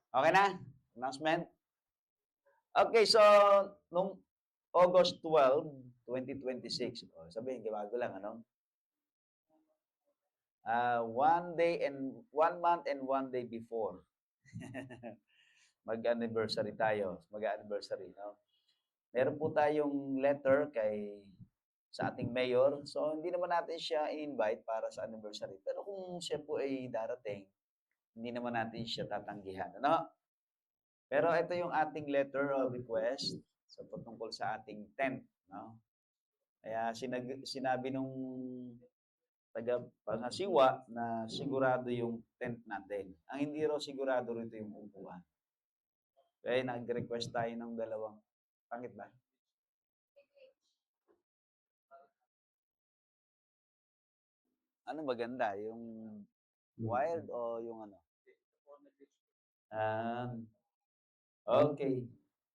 Okay na? Announcement? Okay, so, nung August 12, 2026, sabihin, bago lang, ano? 1 month and 1 day before. Mag-anniversary tayo. Mag-anniversary, no? Meron po tayong letter sa ating mayor. So, hindi naman natin siya i-invite para sa anniversary. Pero kung siya po ay darating, hindi naman natin siya tatanggihan. Ano? Pero ito yung ating letter of request patungkol sa ating tent. No? Kaya sinabi nung taga-pangasiwa na sigurado yung tent natin. Ang hindi raw sigurado rito yung upuan. Kaya nag-request tayo ng dalawang. Pangit ba? Ano maganda? Yung wired o yung ano? Ah, okay.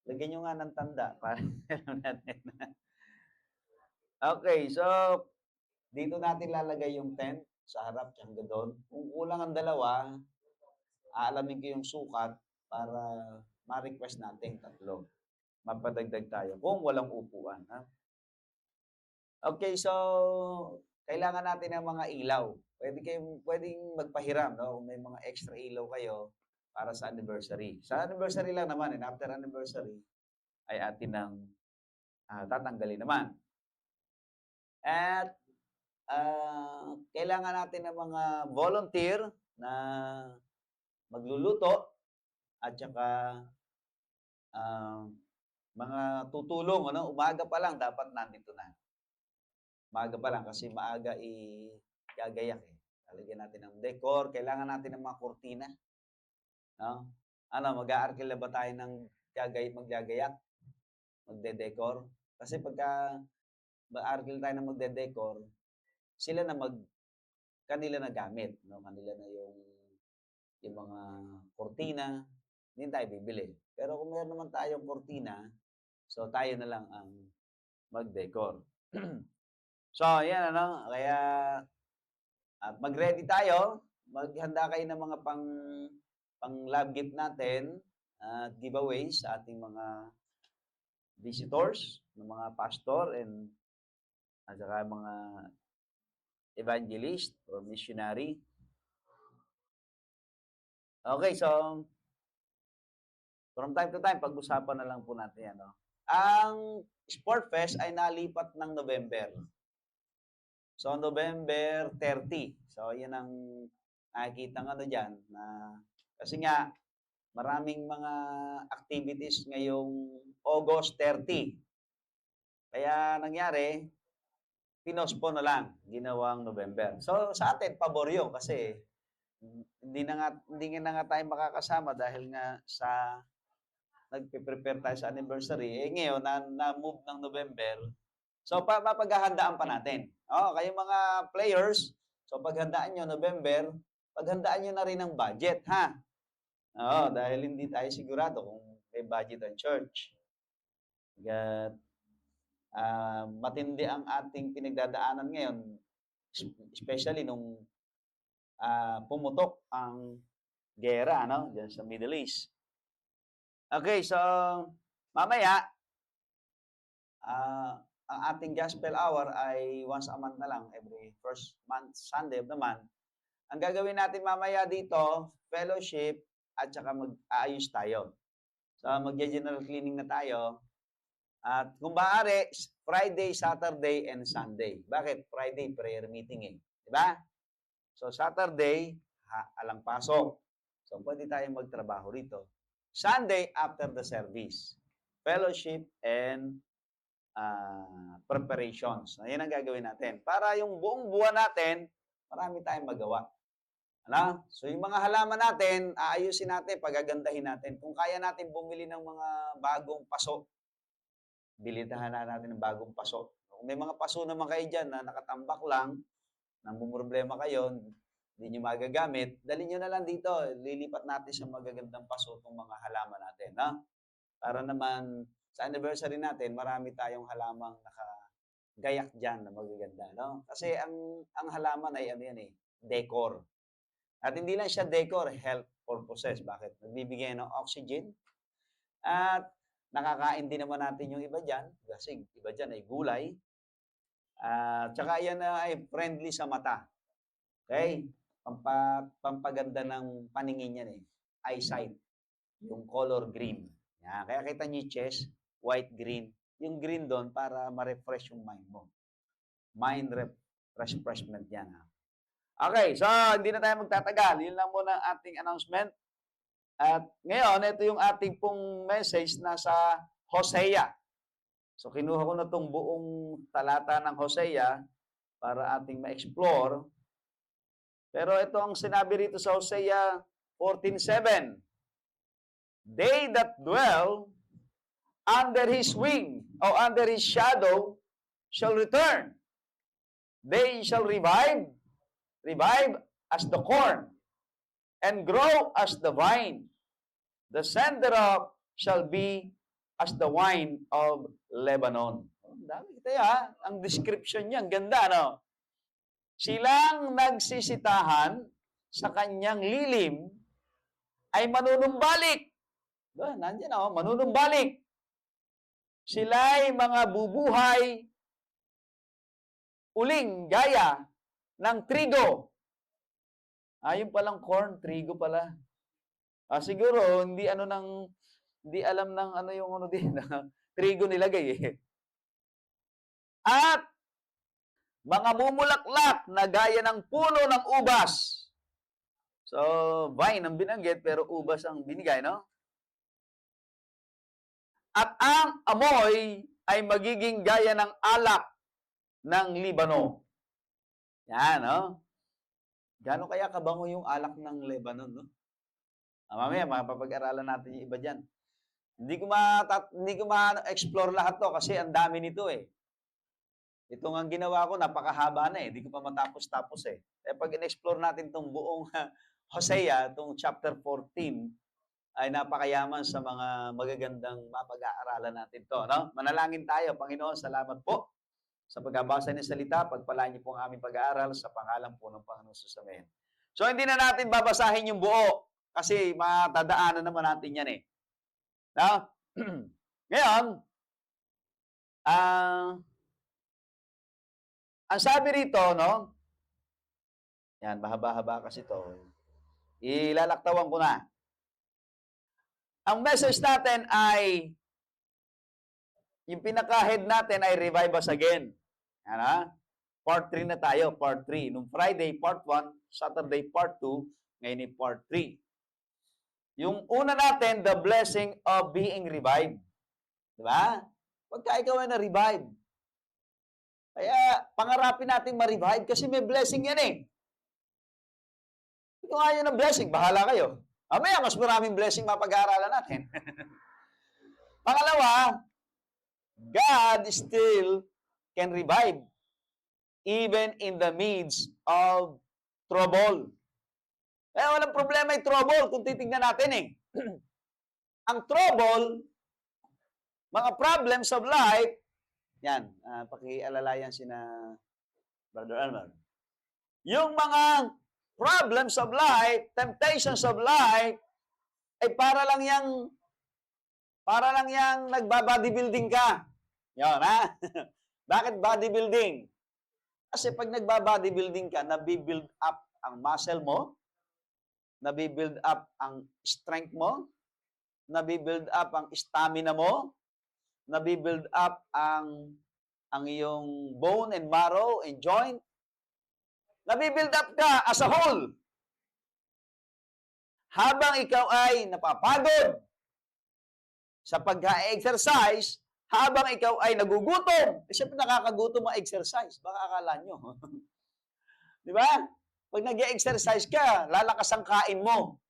Lagyan nyo nga ng tanda para alam natin. Okay, so dito natin lalagay yung tent sa harap hanggang doon. Kung kulang ang dalawa, aalamin ko yung sukat para ma-request natin tatlo. Mapadagdag tayo kung walang upuan. Ha? Okay, so kailangan natin ng mga ilaw. Pwedeng magpahiram, no? Kung may mga extra ilaw kayo para sa anniversary. Sa anniversary lang naman, and after anniversary, ay atin ng tatanggalin naman. At kailangan natin ng mga volunteer na magluluto at saka mga tutulong. Ano? Umaga pa lang, dapat nandito na. Maaga pa lang kasi maaga gagayak eh. Lalagyan natin ng decor, kailangan natin ng mga kurtina. No? Ano, mag-aarkil na ba tayo ng maggagayak? Magde-decor? Kasi pagka mag-aarkil tayo ng magde-decor, sila na kanila na gamit, no? Kanila na yung mga kurtina, hindi tayo bibili. Pero kung meron naman tayong kurtina, so tayo na lang ang mag-decor. So, yan ano, kaya at mag-ready tayo, maghanda kayo ng mga pang love gift natin at giveaways sa ating mga visitors, ng mga pastor at saka mga evangelist or missionary. Okay, so from time to time, pag-usapan na lang po natin yan. No? Ang Sport Fest ay nalipat ng November. So, November 30. So, yan ang nakikita nga dyan. Kasi nga, maraming mga activities ngayong August 30. Kaya nangyari, pinospon na lang, ginawang November. So, sa atin, pabor yun kasi hindi na nga tayo makakasama dahil nga nagpe-prepare tayo sa anniversary. Ngayon, na-move ng November. So, papaghahandaan pa natin. Kayong mga players, so paghandaan nyo November, paghandaan nyo na rin ang budget, ha? Dahil hindi tayo sigurado kung may budget ang church. Matindi ang ating pinagdadaanan ngayon, especially nung pumutok ang gera, no? Diyan sa Middle East. Okay, so mamaya, ang ating gospel hour ay once a month na lang, every first month, Sunday of the month. Ang gagawin natin mamaya dito, fellowship at saka mag-aayos tayo. So, mag-general cleaning na tayo. At kung maaari, Friday, Saturday, and Sunday. Bakit? Friday, prayer meeting eh. Diba? So, Saturday, alang pasok. So, pwede tayong magtrabaho rito. Sunday, after the service. Fellowship and preparations. Yan ang gagawin natin. Para yung buong buwan natin, marami tayong magawa. Ano? So, yung mga halaman natin, aayusin natin, pagagandahin natin. Kung kaya natin bumili ng mga bagong paso, bilitahan na natin ng bagong paso. Kung may mga paso naman kayo dyan na nakatambak lang, namumroblema kayo, hindi nyo magagamit, dali nyo na lang dito. Lilipat natin sa magagandang paso itong mga halaman natin. No? Para naman sa anniversary natin, marami tayong halamang nakagayak dyan na magaganda. No? Kasi ang halaman ay ano yan eh, decor. At hindi lang siya decor, health. purposes. Bakit? Nagbibigay ng oxygen at nakakain din naman natin yung iba dyan. Kasi iba dyan ay gulay. Tsaka yan ay friendly sa mata. Okay? Pampaganda ng paningin yan eh. Eyesight. Yung color green. Yan. Kaya kita niyo yung chest, white, green. Yung green doon para ma-refresh yung mind mo. Mind refreshment yan. Ha? Okay, so hindi na tayo magtatagal. Yun lang muna ang ating announcement. At ngayon, ito yung ating pong message na sa Hosea. So kinuha ko na itong buong talata ng Hosea para ating ma-explore. Pero ito ang sinabi rito sa Hosea 14:7. They that dwell under his wing or under his shadow shall return. They shall revive as the corn, and grow as the vine. The center of shall be as the wine of Lebanon. Ang dami kita ya. Ang description niya, ang ganda, no? Silang nagsisitahan sa kanyang lilim ay manunumbalik. Nandiyan ako, manunumbalik. Sila'y mga bubuhay uling gaya ng trigo. Yung palang corn, trigo pala. Siguro hindi alam ng ano yung ano din, trigo nilagay eh. At mga mumulaklak na gaya ng puno ng ubas. So, vine ang binanggit pero ubas ang binigay, no? At ang amoy ay magiging gaya ng alak ng Libano. Yan, no? Gano'n kaya kabango yung alak ng Lebanon, no? Mamaya, mapapag-aralan natin yung iba dyan. Hindi ko ma-explore lahat to kasi ang dami nito eh. Ito nga ginawa ko, napakahaba na eh. Hindi ko pa matapos-tapos eh. Pag in-explore natin itong buong Hosea, itong chapter 14, ay napakayaman sa mga magagandang mapag-aaralan natin to. No? Manalangin tayo, Panginoon, salamat po sa pagbabasa ng salita, pagpalain niyo po ang aming pag-aaral sa pangalan po ng Panginoon Jesus. Amen. So, hindi na natin babasahin yung buo kasi matadaanan naman natin yan eh. No? Ngayon, ang sabi rito, no? Yan, mahaba-haba kasi ito. Ilalaktawan ko na. Ang message natin ay, yung pinaka-head natin ay revive us again. Yan ha? Part 3 na tayo, part 3. Nung Friday, part 1, Saturday, part 2, ngayon ay part 3. Yung una natin, the blessing of being revived. Diba? Pagka ikaw ay na-revive, kaya pangarapin natin ma-revive kasi may blessing yan eh. Kung ayaw ng blessing, bahala kayo. Mamaya, mas maraming blessing mapag-aaralan natin. Pangalawa, God still can revive even in the midst of trouble. Walang problema yung trouble kung titignan natin eh. Ang trouble, mga problems of life, yan, pakialalayan sina Brother Almar. Yung mga problems of life, temptations of life, ay para lang yang nagba-bodybuilding ka. Yan, ha? Bakit bodybuilding? Kasi pag nagba-bodybuilding ka, nabibuild up ang muscle mo, nabibuild up ang strength mo, nabibuild up ang stamina mo, nabibuild up ang iyong bone and marrow and joint. Nabibuild up ka as a whole. Habang ikaw ay napapagod sa pag-exercise, habang ikaw ay nagugutom, siyempre nakakagutom ang exercise. Baka akala nyo. Di ba? Pag nag-exercise ka, lalakas ang kain mo.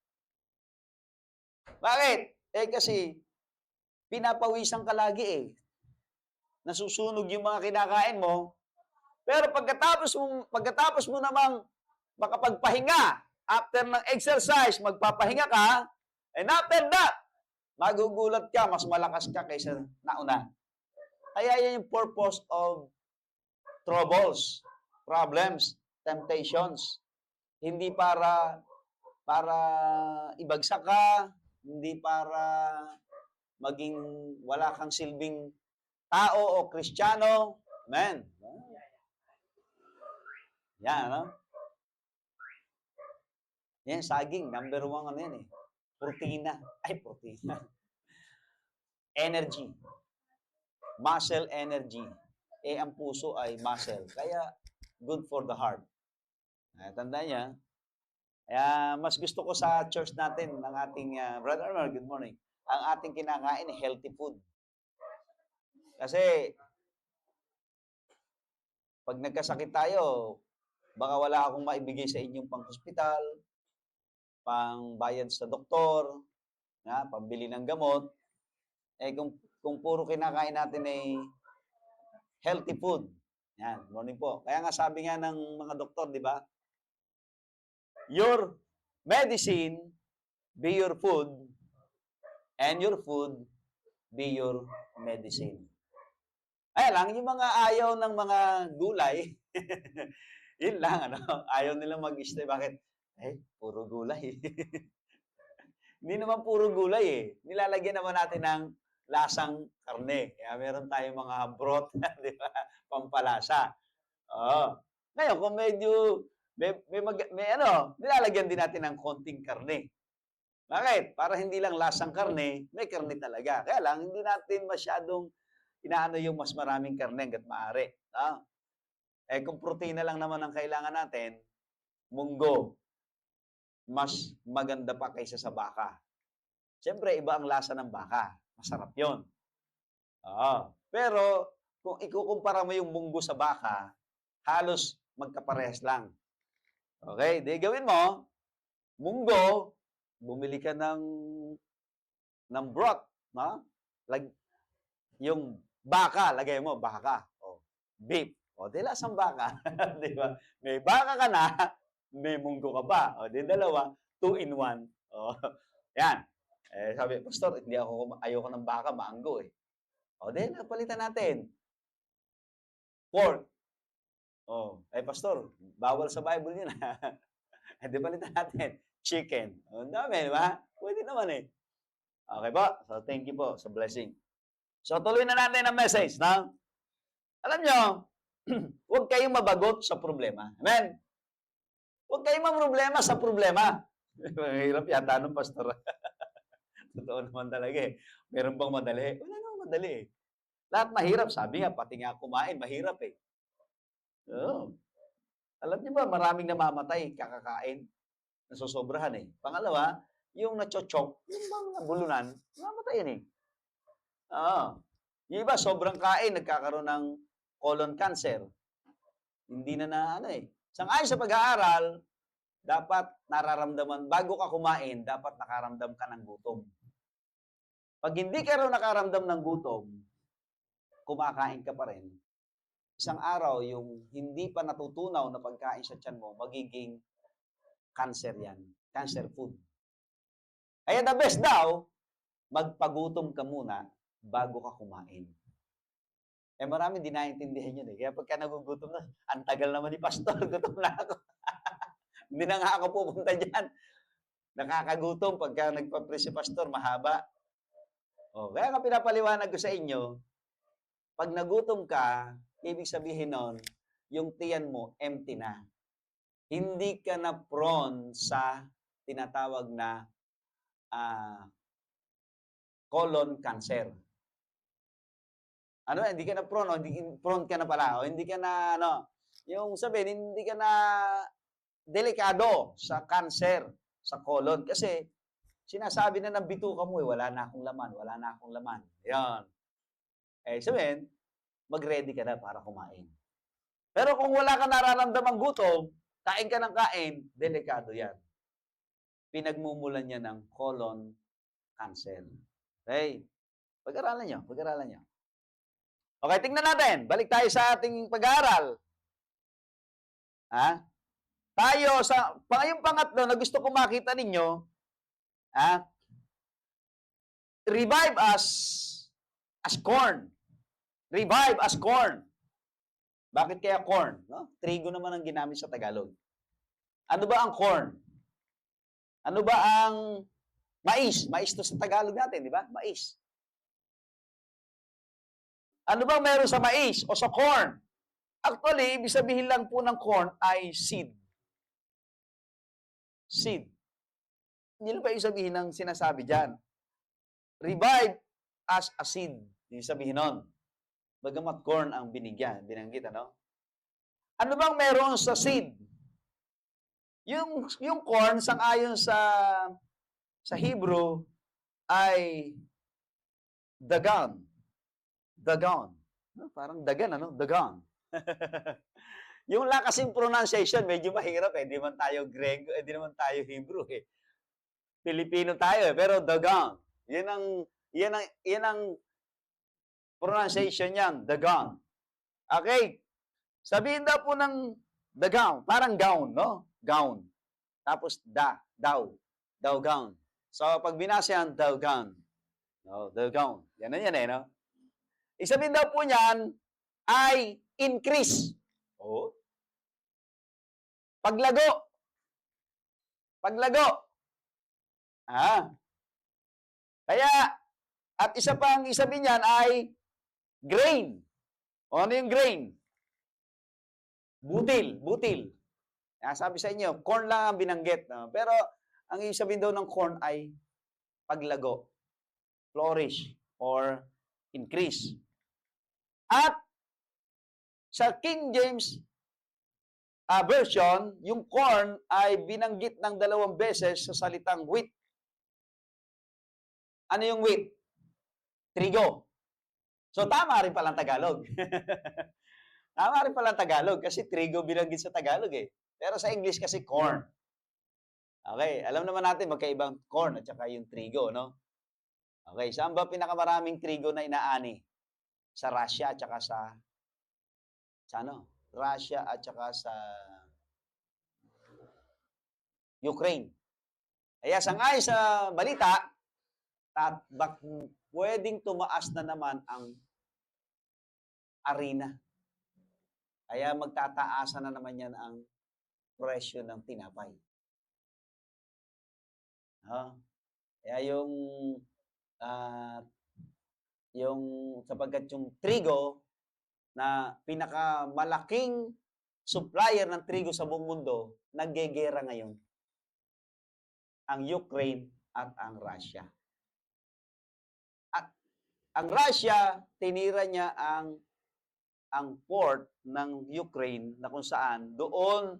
Bakit? Kasi pinapawisan ka lagi eh. Nasusunog yung mga kinakain mo. Pero pagkatapos mo namang makapagpahinga, after ng exercise, magpapahinga ka, and after that, magugulat ka, mas malakas ka kaysa nauna. Kaya yan yung purpose of troubles, problems, temptations. Hindi para para ibagsak ka, hindi para maging wala kang silbing tao o Kristiyano. Amen. Yan, ano? Yan, saging. Number 1, ano yan eh. Protina. Ay, protina. Energy. Muscle energy. Eh, ang puso ay muscle. Kaya, good for the heart. Tandaan niya. Kaya, mas gusto ko sa church natin, ng ating, Brother Arnold, good morning, ang ating kinakain, healthy food. Kasi, pag nagkasakit tayo, baka wala akong maibigay sa inyong pang-hospital, pang-bayad sa doktor, pambili ng gamot. Eh, kung puro kinakain natin ay healthy food. Yan, morning po. Kaya nga sabi nga ng mga doktor, di ba? Your medicine be your food, and your food be your medicine. Ay lang, yung mga ayaw ng mga gulay, yun lang, ano? Ayaw nilang mag-stay. Bakit? Puro gulay. Hindi naman puro gulay eh. Nilalagyan naman natin ng lasang karne. Kaya meron tayong mga broth, di ba? Pampalasa. Oo. Ngayon, kung medyo nilalagyan din natin ng konting karne. Bakit? Para hindi lang lasang karne, may karne talaga. Kaya lang, hindi natin masyadong inaano yung mas maraming karne hanggat maaari. Kung protina lang naman ang kailangan natin, munggo, mas maganda pa kaysa sa baka. Siyempre, iba ang lasa ng baka. Masarap yun. Pero, kung ikukumpara mo yung munggo sa baka, halos magkaparehas lang. Okay? Di gawin mo, munggo, bumili ka ng broth. Yung baka, lagay mo, baka. Beef. Di lasang baka. Di ba? May baka ka na, may munggo ka pa. Di dalawa, 2 in 1. Yan. Sabi, Pastor, ayoko ng baka, maanggo eh. Di, napalitan natin. Pork. Pastor, bawal sa Bible yun. Di palitan natin. Chicken. Ang dami, di ba? Pwede naman eh. Okay po. So, thank you po sa blessing. So, tuloy na natin ang message, no? Alam nyo, huwag kayong mabagot sa problema. Amen? Huwag kayong mamroblema sa problema. Mahirap yata nung pastor. Totoo naman talaga eh. Meron bang madali? Wala namang madali eh. Lahat mahirap. Sabi nga, pati nga kumain, mahirap eh. Alam niyo ba, maraming namamatay kakakain. Nasusobrahan eh. Pangalawa, yung nachochok, yung mga bulunan, namamatay yan eh. Yung iba, sobrang kain, nagkakaroon ng colon cancer. Hindi na Sang-ayon sa pag-aaral, dapat nararamdaman, bago ka kumain, dapat nakaramdam ka ng gutom. Pag hindi ka raw nakaramdam ng gutom, kumakain ka pa rin. Isang araw, yung hindi pa natutunaw na pagkain sa tiyan mo, magiging cancer yan. Cancer food. Kaya the best daw, magpagutom ka muna bago ka kumain. Marami di naiintindihan yun eh. Kaya pagka nagugutom na, ang tagal naman ni Pastor, gutom na ako. Hindi na nga ako pupunta dyan. Nakakagutom pagka nagpa-pray si Pastor, mahaba. Kaya ka pinapaliwanag ko sa inyo, pag nagutom ka, ibig sabihin nun, yung tiyan mo, empty na. Hindi ka na prone sa tinatawag na colon cancer. Hindi ka na prone, prone ka na pala. Hindi ka na, yung sabihin, hindi ka na delikado sa cancer, sa colon. Kasi, sinasabi na ng bituka mo, wala na akong laman. Yan. Sabihin, mag-ready ka na para kumain. Pero kung wala ka nararamdamang gutom, kain ka ng kain, delikado yan. Pinagmumulan niya ng colon cancer. Okay? Pag-aralan nyo. Okay, tingnan natin. Balik tayo sa ating pag-aaral. Tayo, yung pangatlo na gusto ko makita ninyo, revive us as corn. Revive as corn. Bakit kaya corn? Trigo naman ang ginamit sa Tagalog. Ano ba ang corn? Ano ba ang mais? Mais to sa Tagalog natin, di ba? Mais. Ano bang meron sa mais o sa corn? Actually, ibig sabihin lang po ng corn ay seed. Seed. Yun ba yung sabihin ng sinasabi dyan? Revive as a seed. Yung sabihin nun. Bagamat corn ang binanggit, ano? Ano bang meron sa seed? Yung corn, sang-ayon sa Hebrew, ay dagan. Dagan. Parang dagan, ano? Dagan. Yung lang kasing pronunciation, medyo mahirap eh. Di man tayo Grego, di naman tayo Hebrew eh. Pilipino tayo eh. Pero dagan. Yan ang pronunciation niyan. Dagan. Okay? Sabihin daw po ng dagan. Parang gown, no? Gown. Tapos daw. Daw gown. So, pag binasa yan, daw gown. No, daw gown. Yan eh, no? Isabihin daw po niyan ay increase. Oh. Paglago. Paglago. Kaya, at isa pang isabihin niyan ay grain. O ano yung grain? Butil. Sabi sa inyo, corn lang ang binanggit. No? Pero, ang ibig sabihin daw ng corn ay paglago, flourish, or increase. At sa King James version, yung corn ay binanggit ng 2 beses sa salitang wheat. Ano yung wheat? Trigo. So, tama rin palang Tagalog. Tama rin palang Tagalog kasi trigo binanggit sa Tagalog eh. Pero sa English kasi corn. Okay, alam naman natin magkaibang corn at saka yung trigo, no? Okay, saan ba pinakamaraming trigo na inaani? Sa Russia at saka sa ano? Russia at saka sa Ukraine. Kaya sangayon sa balita, pwedeng tumaas na naman ang arena. Kaya magtataasan na naman yan ang presyo ng tinapay. Kaya sapagkat yung trigo na pinakamalaking supplier ng trigo sa buong mundo, naggegera ngayon. Ang Ukraine at ang Russia. At ang Russia, tinira niya ang port ng Ukraine na kung saan doon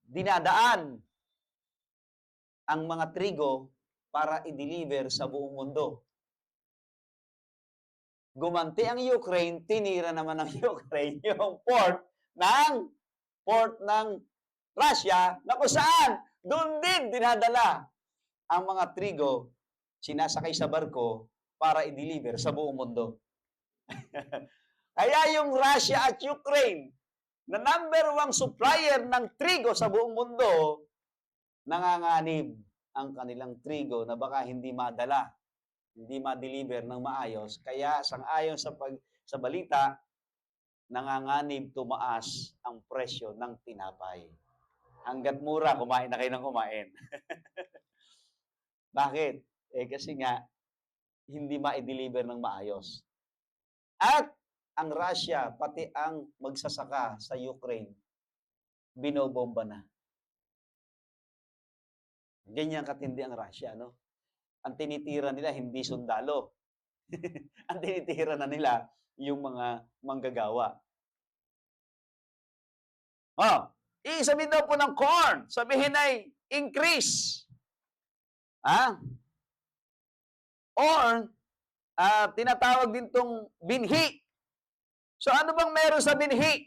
dinadaan ang mga trigo para i-deliver sa buong mundo. Gumanti ang Ukraine, tinira naman ng Ukraine yung port ng Russia na kung saan doon din dinadala ang mga trigo sinasakay sa barko para i-deliver sa buong mundo. Kaya yung Russia at Ukraine na number 1 supplier ng trigo sa buong mundo, nanganganib ang kanilang trigo na baka hindi madala, hindi ma-deliver ng maayos. Kaya sang-ayon sa balita, nanganganib tumaas ang presyo ng tinapay. Hanggat mura, kumain na kayo ng kumain. Bakit? Kasi nga, hindi ma-deliver ng maayos. At ang Russia, pati ang magsasaka sa Ukraine, binobomba na. Ganyan katindi ang Russia, no? Ang tinitira nila, hindi sundalo. Ang tinitira na nila, yung mga manggagawa. Sabihin daw po ng corn, sabihin ay increase. Or, tinatawag din tong binhi. So, ano bang meron sa binhi?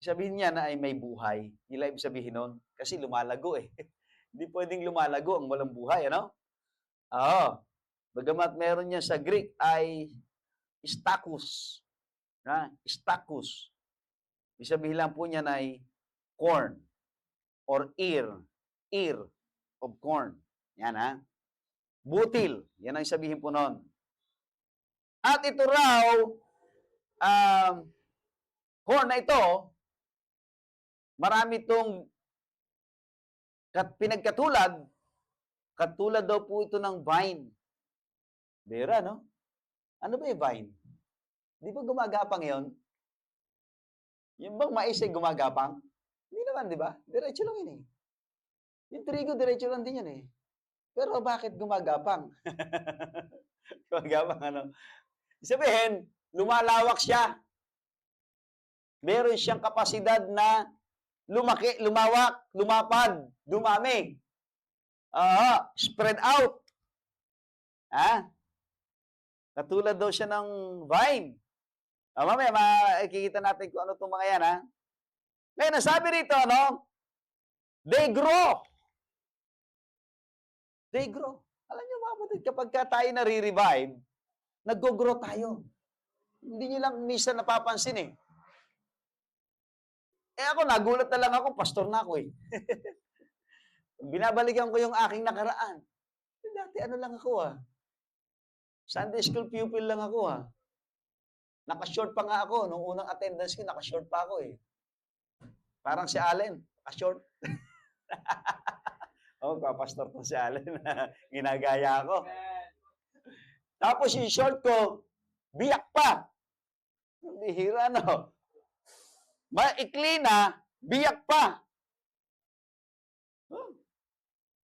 Sabihin niya na ay may buhay. Nila ibig sabihin nun. Kasi lumalago eh. Hindi pwedeng lumalago ang walang buhay, ano? Bagamat meron niya sa Greek ay stachus. Stachus. Ibig sabihin lang po niya na ay corn or ear of corn. Yan Butil. Yan ang sabihin po nun. At ito raw, corn na ito, marami itong pinagkatulad, katulad daw po ito ng vine. Bira, no? Ano ba yung vine? Di ba gumagapang yon? Yung bang mais ay gumagapang? Hindi naman, di ba? Diretso lang yun eh. Yung trigo, diretso lang din yun eh. Pero bakit gumagapang? Gumagapang ano? Sabihin, lumalawak siya. Meron siyang kapasidad na lumaki, lumawak, lumapad, dumami. Spread out. Katulad daw siya ng vine. Mamaya, makikita natin kung ano itong mga yan, Ngayon, nasabi rito, they grow. They grow. Alam niyo, mga kapatid, kapag tayo nare-revive, nag-grow tayo. Hindi niyo lang minsan napapansin eh. Ako, nagulat na lang ako, pastor na ako eh. Binabalikan ko yung aking nakaraan. Dati ano lang ako Sunday school pupil lang ako Naka-short pa nga ako. Nung unang attendance ko, naka-short pa ako eh. Parang si Allen, naka-short. Papastor ko si Allen. Ginagaya ako. Tapos yung short ko, biyak pa. Bihira, no? Maikli na, biyak pa.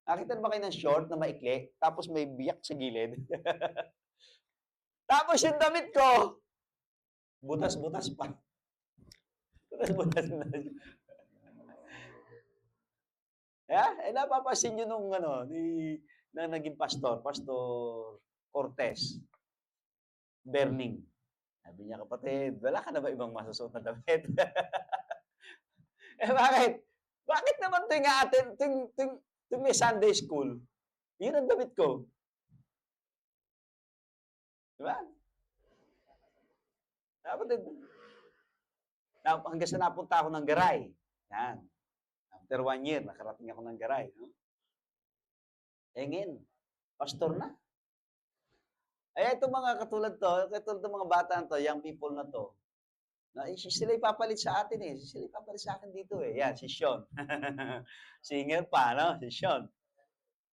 Nakita ba kayo ng short na maikli, tapos may biyak sa gilid? Tapos yung damit ko, butas-butas pa. Butas-butas na. Napapansin nyo nung na naging pastor, Pastor Cortez, Berning. Sabi niya, kapatid, wala ka na ba ibang masusuot na damit? Bakit? Bakit naman tuwing may Sunday school, yun ang damit ko. Diba? Kapatid, hanggang sa napunta ako ng Garay. Yan. After 1 year, nakarating ako ng Garay. Ngayon, pastor na. Itong mga katulad ng mga bata to, young people na to, sila ipapalit sa atin eh. Sila ipapalit sa akin dito eh. Yan, si Sean. Singer pa, no? Si Sean.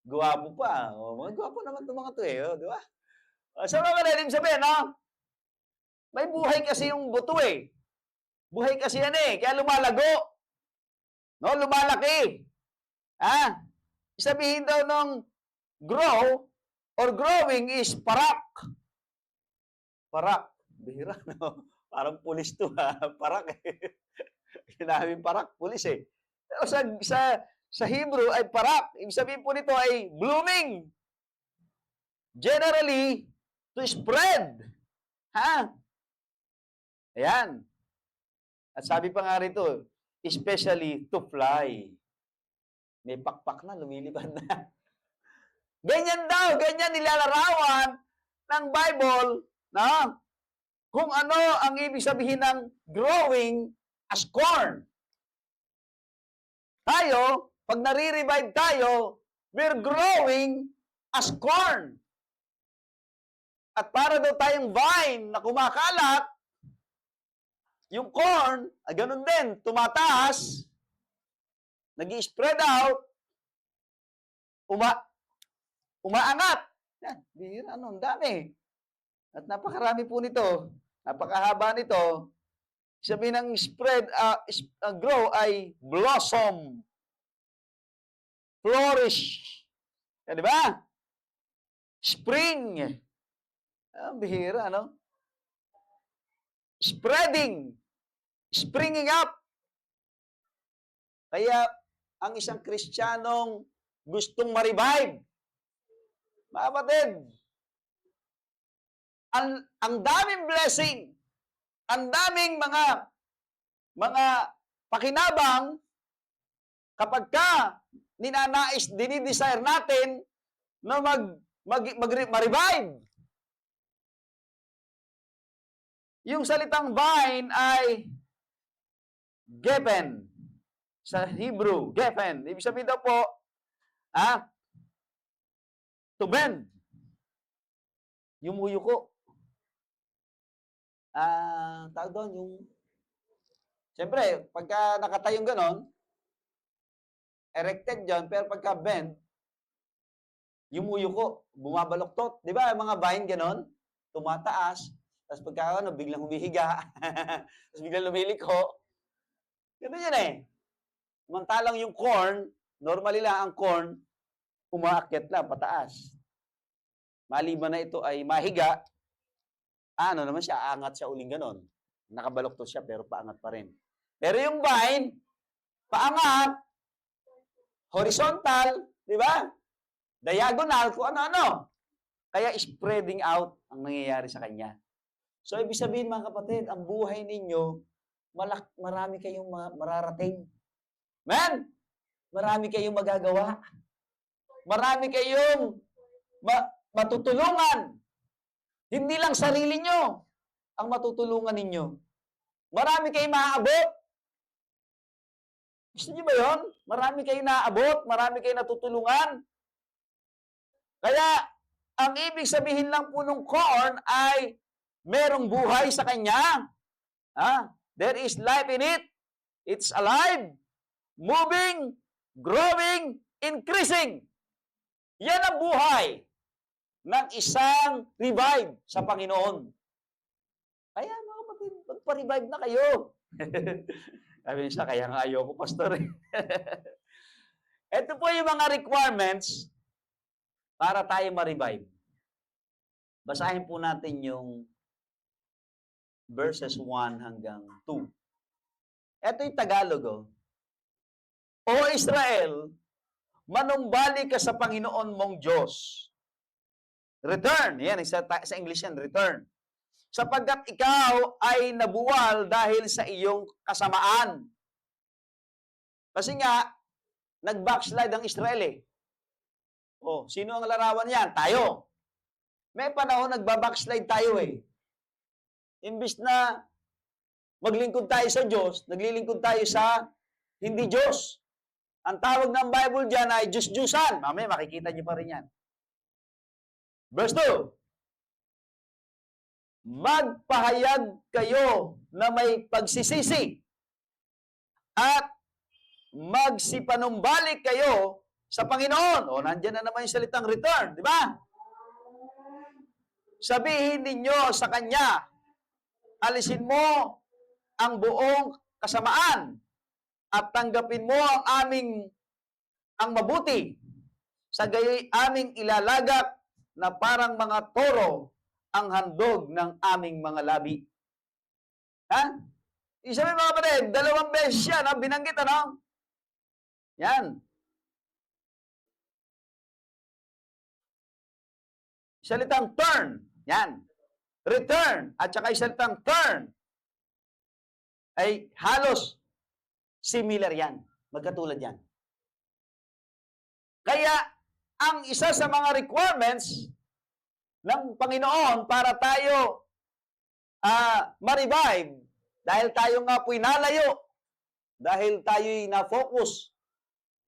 Guwapo pa. Mga guwapo naman itong mga to eh. Di ba? Sa mga kanalim sabihin, may buhay kasi yung buto eh. Buhay kasi yan eh. Kaya lumalago. No? Lumalaki. Sabihin daw ng grow or growing is parak. Parak. Bihira, no? Parang pulis to parak eh. Sinabing parak, pulis eh. Pero sa Hebrew ay parak. Ibig sabihin po nito ay blooming. Generally, to spread. Ayan. At sabi pa nga rito, especially to fly. May pakpak na, lumilipad na. Ganyan daw, ganyan nilalarawan ng Bible, kung ano ang ibig sabihin ng growing as corn. Tayo, pag nare-revive tayo, we're growing as corn. At para daw tayong vine na kumakalat, yung corn, ganun din, tumataas, nag-i-spread out, umaangat. Yan, bihira, ang dami. At napakarami po nito, napakahaba nito. Sabi ng spread, grow ay blossom, flourish. Di ba? Spring. Bihira, Spreading. Springing up. Kaya, ang isang Kristiyanong gustong ma-revive, mga kapatid, ang daming blessing, ang daming mga pakinabang kapag ninanais, dinidesire natin na ma-revive. Yung salitang vine ay gepen. Sa Hebrew, gepen. Ibig sabihin daw po, to bend. Yumuyuko. Tawag doon, Siyempre, pagka nakatayong ganon, erected yan, pero pagka bend, yumuyuko, bumabaloktot. Di ba, mga vine ganon, tumataas, tapos pagka ano, biglang humihiga, tapos biglang lumiliko. Ganun yan eh. Samantalang yung corn, normally lang ang corn, umaakyat lang, pataas. Maliban na ito ay mahiga, ano naman siya, aangat siya uling ganon. Nakabaloktot siya, pero paangat pa rin. Pero yung vine, paangat, horizontal, di ba? Diagonal, kung ano-ano. Kaya spreading out ang nangyayari sa kanya. So, ibig sabihin mga kapatid, ang buhay ninyo, marami kayong mararating. Man, marami kayong magagawa. Marami kayong matutulungan. Hindi lang sarili nyo ang matutulungan ninyo. Marami kayong maaabot. Gusto niyo ba yun? Marami kayong naaabot, marami kayong natutulungan. Kaya, ang ibig sabihin lang po ng corn ay merong buhay sa kanya. There is life in it. It's alive, moving, growing, increasing. Yan ang buhay ng isang revive sa Panginoon. Kaya mga kapatid, magpa-revive na kayo. Sabi niya, kaya nga ayoko, pastor. Ito po yung mga requirements para tayo ma-revive. Basahin po natin yung verses 1 hanggang 2. Ito yung Tagalog. O Israel, manumbalik ka sa Panginoon mong Diyos. Return. Yan, sa English yan, return. Sapagkat ikaw ay nabuwal dahil sa iyong kasamaan. Kasi nga, nag-backslide ang Israel eh. Sino ang larawan yan? Tayo. May panahon nagbabackslide tayo eh. Imbis na maglingkod tayo sa Diyos, naglilingkod tayo sa hindi Diyos. Ang tawag ng Bible dyan ay Diyos-Diyusan. Mamaya makikita niyo pa rin yan. Verse 2. Magpahayag kayo na may pagsisisi at magsipanumbalik kayo sa Panginoon. Nandiyan na naman yung salitang return, di ba? Sabihin ninyo sa Kanya, alisin mo ang buong kasamaan at tanggapin mo ang mabuti. Sa gayoy aming ilalagak na parang mga toro ang handog ng aming mga labi. Isabi mga kapatid, 2 beses yan, binanggit, Yan. Salitang turn, yan. Return, at saka salitang turn, ay halos similar yan. Magkatulad yan. Kaya, ang isa sa mga requirements ng Panginoon para tayo ma-revive, dahil tayo nga po'y nalayo, dahil tayo'y na-focus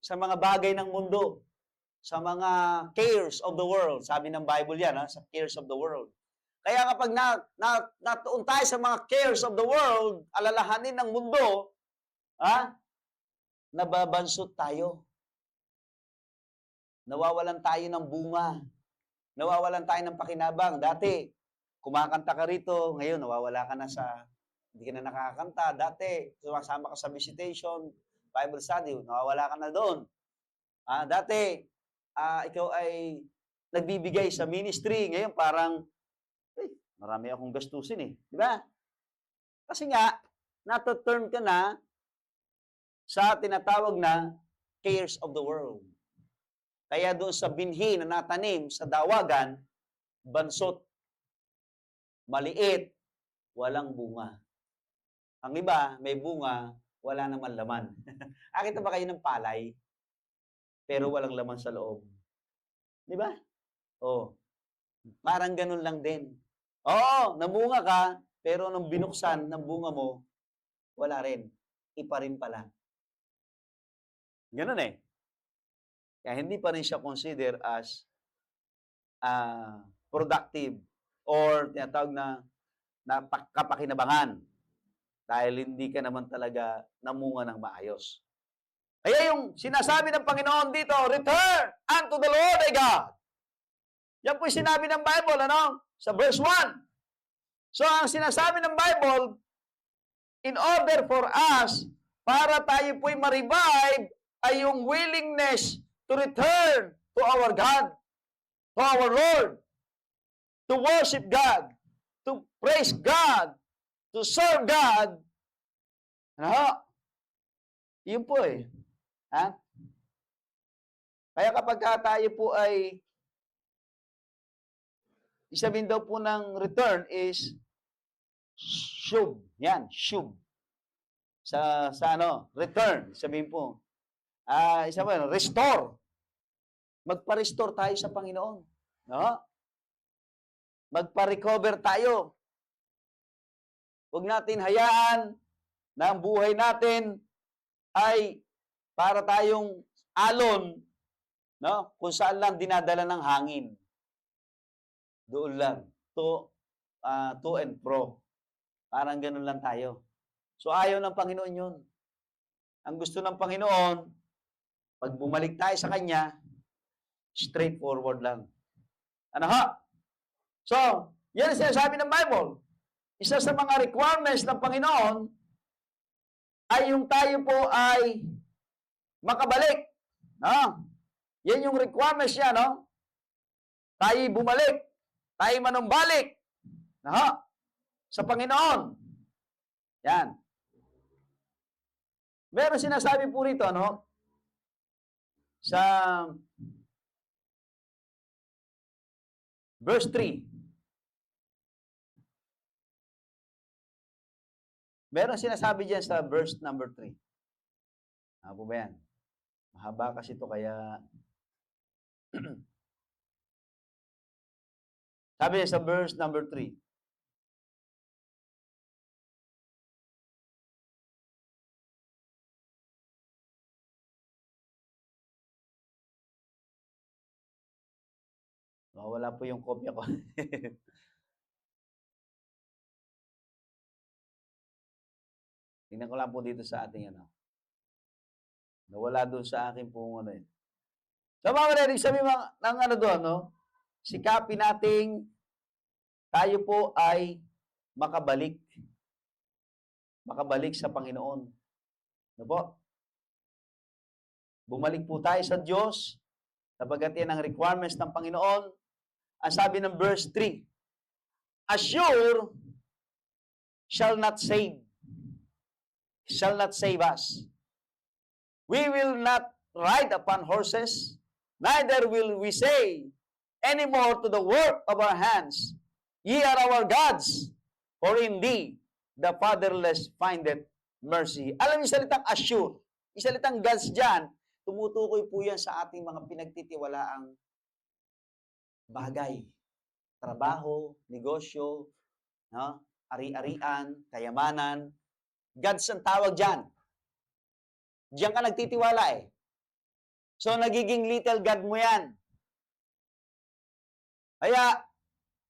sa mga bagay ng mundo, sa mga cares of the world. Sabi ng Bible yan, sa cares of the world. Kaya kapag natuon tayo sa mga cares of the world, alalahanin ng mundo, nababansot tayo. Nawawalan tayo ng bunga. Nawawalan tayo ng pakinabang. Dati, kumakanta ka rito, ngayon nawawala ka na hindi ka na nakakanta. Dati, sumasama ka sa visitation, Bible study, nawawala ka na doon. Dati, ikaw ay nagbibigay sa ministry, ngayon parang, marami akong gastusin eh. Di ba? Kasi nga, nato-turn ka na sa tinatawag na cares of the world. Kaya doon sa binhi na natanim sa dawagan, bansot, maliit, walang bunga. Ang iba, may bunga, wala naman laman. Akita ba kayo ng palay? Pero walang laman sa loob. Di ba? Parang ganun lang din. Namunga ka, pero nung binuksan ng bunga mo, wala rin. Ipa rin pala. Ganun eh. Kaya hindi pa rin siya consider as productive or tinatawag na kapakinabangan. Dahil hindi ka naman talaga namunga ng maayos. Kaya yung sinasabi ng Panginoon dito, return unto the Lord thy God. Yan po yung sinabi ng Bible, ano? Sa verse 1. So, ang sinasabi ng Bible, in order for us, para tayo po'y ma-revive, ay yung willingness to return to our God, to our Lord, to worship God, to praise God, to serve God. Ano? Yun po eh. Ha? Kaya kapag tayo po ay isabihin daw po ng return is shub. Yan, shub. Sa ano, return. Sabihin po. Isa pa, restore. Magpa-restore tayo sa Panginoon. No? Magpa-recover tayo. Huwag natin hayaan na ang buhay natin ay para tayong alon, no? Kung saan lang dinadala ng hangin. Doon lang. To and fro. Parang ganun lang tayo. So ayaw ng Panginoon yun. Ang gusto ng Panginoon, pag bumalik tayo sa Kanya, straightforward lang. Ano ha? So, yan ang sinasabi ng Bible. Isa sa mga requirements ng Panginoon ay yung tayo po ay makabalik. No? Yan yung requirements niya, no? Tayo bumalik. Tayo manumbalik. No? Sa Panginoon. Yan. Meron sinasabi po rito, no? Sa verse 3. Meron sinasabi diyan sa verse number 3. Ano po ba yan? Mahaba kasi ito kaya sabi niya sa verse number 3. Wala po yung kopya ko. Tingnan ko lang po dito sa ating ano. Nawala doon sa akin po ano yun. So mga kapatid, sabi ng ano doon, no? Sikapin nating tayo po ay makabalik. Makabalik sa Panginoon. Ano po? Bumalik po tayo sa Diyos, sapagkat yan ang requirements ng Panginoon. Ang sabi ng verse 3, assure shall not save us. We will not ride upon horses, neither will we say any more to the work of our hands, ye are our gods, for in thee the fatherless findeth mercy. Alam niyo salitang assure, yung salitang gods dyan, tumutukoy po yan sa ating mga pinagtitiwalaang bagay. Trabaho, negosyo, no? Ari-arian, kayamanan. Gods ang tawag dyan. Diyan ka nagtitiwala eh. So, nagiging little God mo yan. Kaya,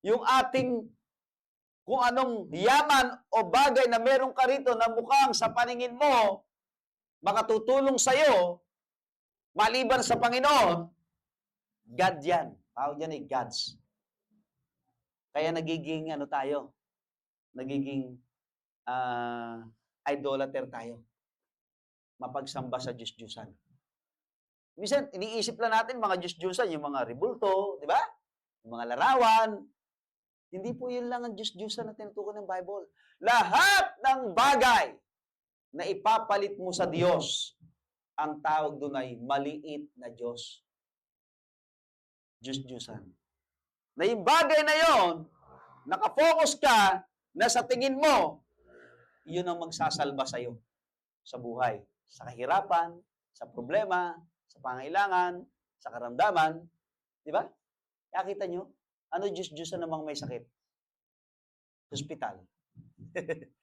yung ating kung anong yaman o bagay na meron ka rito na mukhang sa paningin mo, makatutulong sa'yo, maliban sa Panginoon, God yan. Tawag yan eh, gods. Kaya nagiging ano tayo, nagiging idolater tayo. Mapagsamba sa Diyos-Diyusan. Minsan, iniisip lang natin mga Diyos-Diyusan, yung mga rebulto, di ba? Yung mga larawan. Hindi po yun lang ang Diyos-Diyusan na tinutukoy ng Bible. Lahat ng bagay na ipapalit mo sa Diyos, ang tawag doon ay maliit na Diyos. Diyos-Diyusan. Na yung bagay na yon, nakafocus ka na sa tingin mo, yun ang magsasalba sa'yo sa buhay. Sa kahirapan, sa problema, sa pangailangan, sa karamdaman. Di ba? Kaya kita nyo, ano Diyos-Diyusan namang may sakit? Hospital.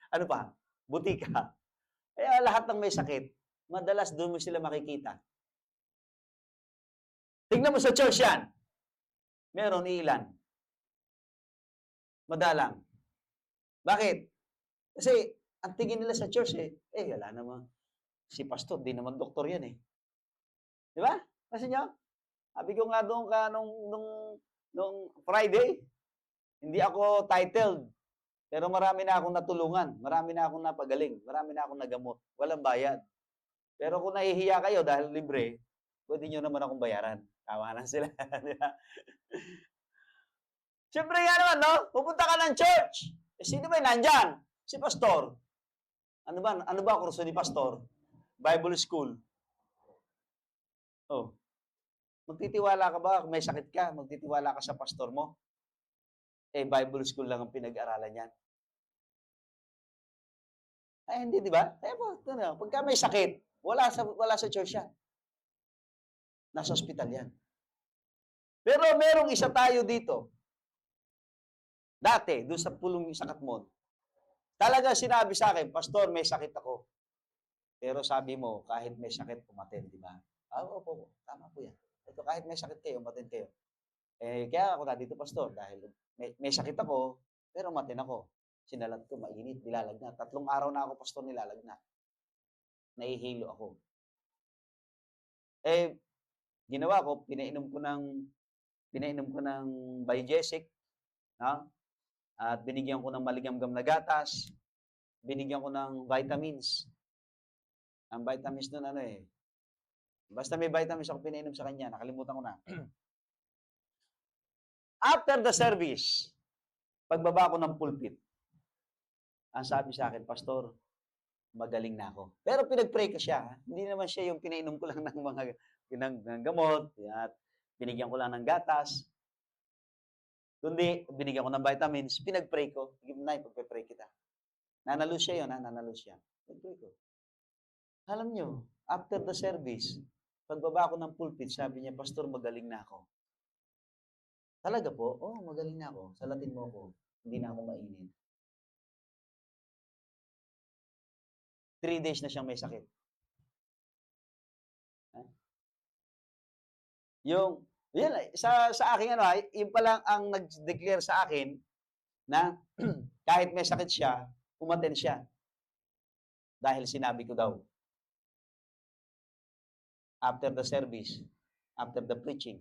Ano pa? Butika. Kaya lahat ng may sakit, madalas doon mo sila makikita. Tingnan mo sa church yan. Meron ilan. Madalang. Bakit? Kasi Ang tingin nila sa church, wala naman. Si pastor, di naman doktor yan eh. Di ba? Kasi niyo, sabi ko nga doon ka nung Friday, hindi ako titled, pero marami na akong natulungan, marami na akong napagaling, marami na akong nagamot, walang bayad. Pero kung nahihiya kayo dahil libre, pwede nyo naman akong bayaran. Tawa lang sila. Di ba? Siyempre nga naman, no? Pupunta ka ng church. Sino ba yung nandyan? Si pastor. Ano ba kurso ni pastor? Bible school. Oh. Magtitiwala ka ba? Kung may sakit ka, magtitiwala ka sa pastor mo? Bible school lang ang pinag-aralan niyan. Ay, hindi, di ba? Pagka may sakit, wala sa church yan. Nasa ospital yan. Pero merong isa tayo dito. Dati, doon sa pulong sa Katmon, talaga sinabi sa akin, Pastor, may sakit ako. Pero sabi mo, kahit may sakit, umaten, di ba? Opo, tama po yan. Ito, kahit may sakit kayo, umaten kayo. Kaya ako na dito, Pastor, dahil may sakit ako, pero umaten ako. Sinalat ko, mainit, nilalagnat. 3 araw na ako, Pastor, nilalagnat. Nahihilo ako. Ginawa ko, pinainom ko ng Biogesic, no? At binigyan ko ng maligamgam na gatas, binigyan ko ng vitamins. Ang vitamins nun basta may vitamins ako pinainom sa kanya, nakalimutan ko na. After the service, pagbaba ko ng pulpit, ang sabi sa akin, Pastor, magaling na ako. Pero pinag-pray ko siya. Hindi naman siya yung pinainom ko lang ng mga ng gamot, at binigyan ko lang ng gatas. Kundi, binigyan ko ng vitamins, pinag-pray ko. Nay, pagpe-pray kita. Nanalo siya yun, nanalo siya. Pinag-pray ko. Alam nyo, after the service, pagbaba ko ng pulpit, sabi niya, Pastor, magaling na ako. Talaga po? Magaling na ako. Salatin mo ako. Hindi na ako mainit. 3 days na siyang may sakit. Yan, sa akin, yun pa lang ang nag-declare sa akin na kahit may sakit siya, umaten siya. Dahil sinabi ko daw, after the service, after the preaching,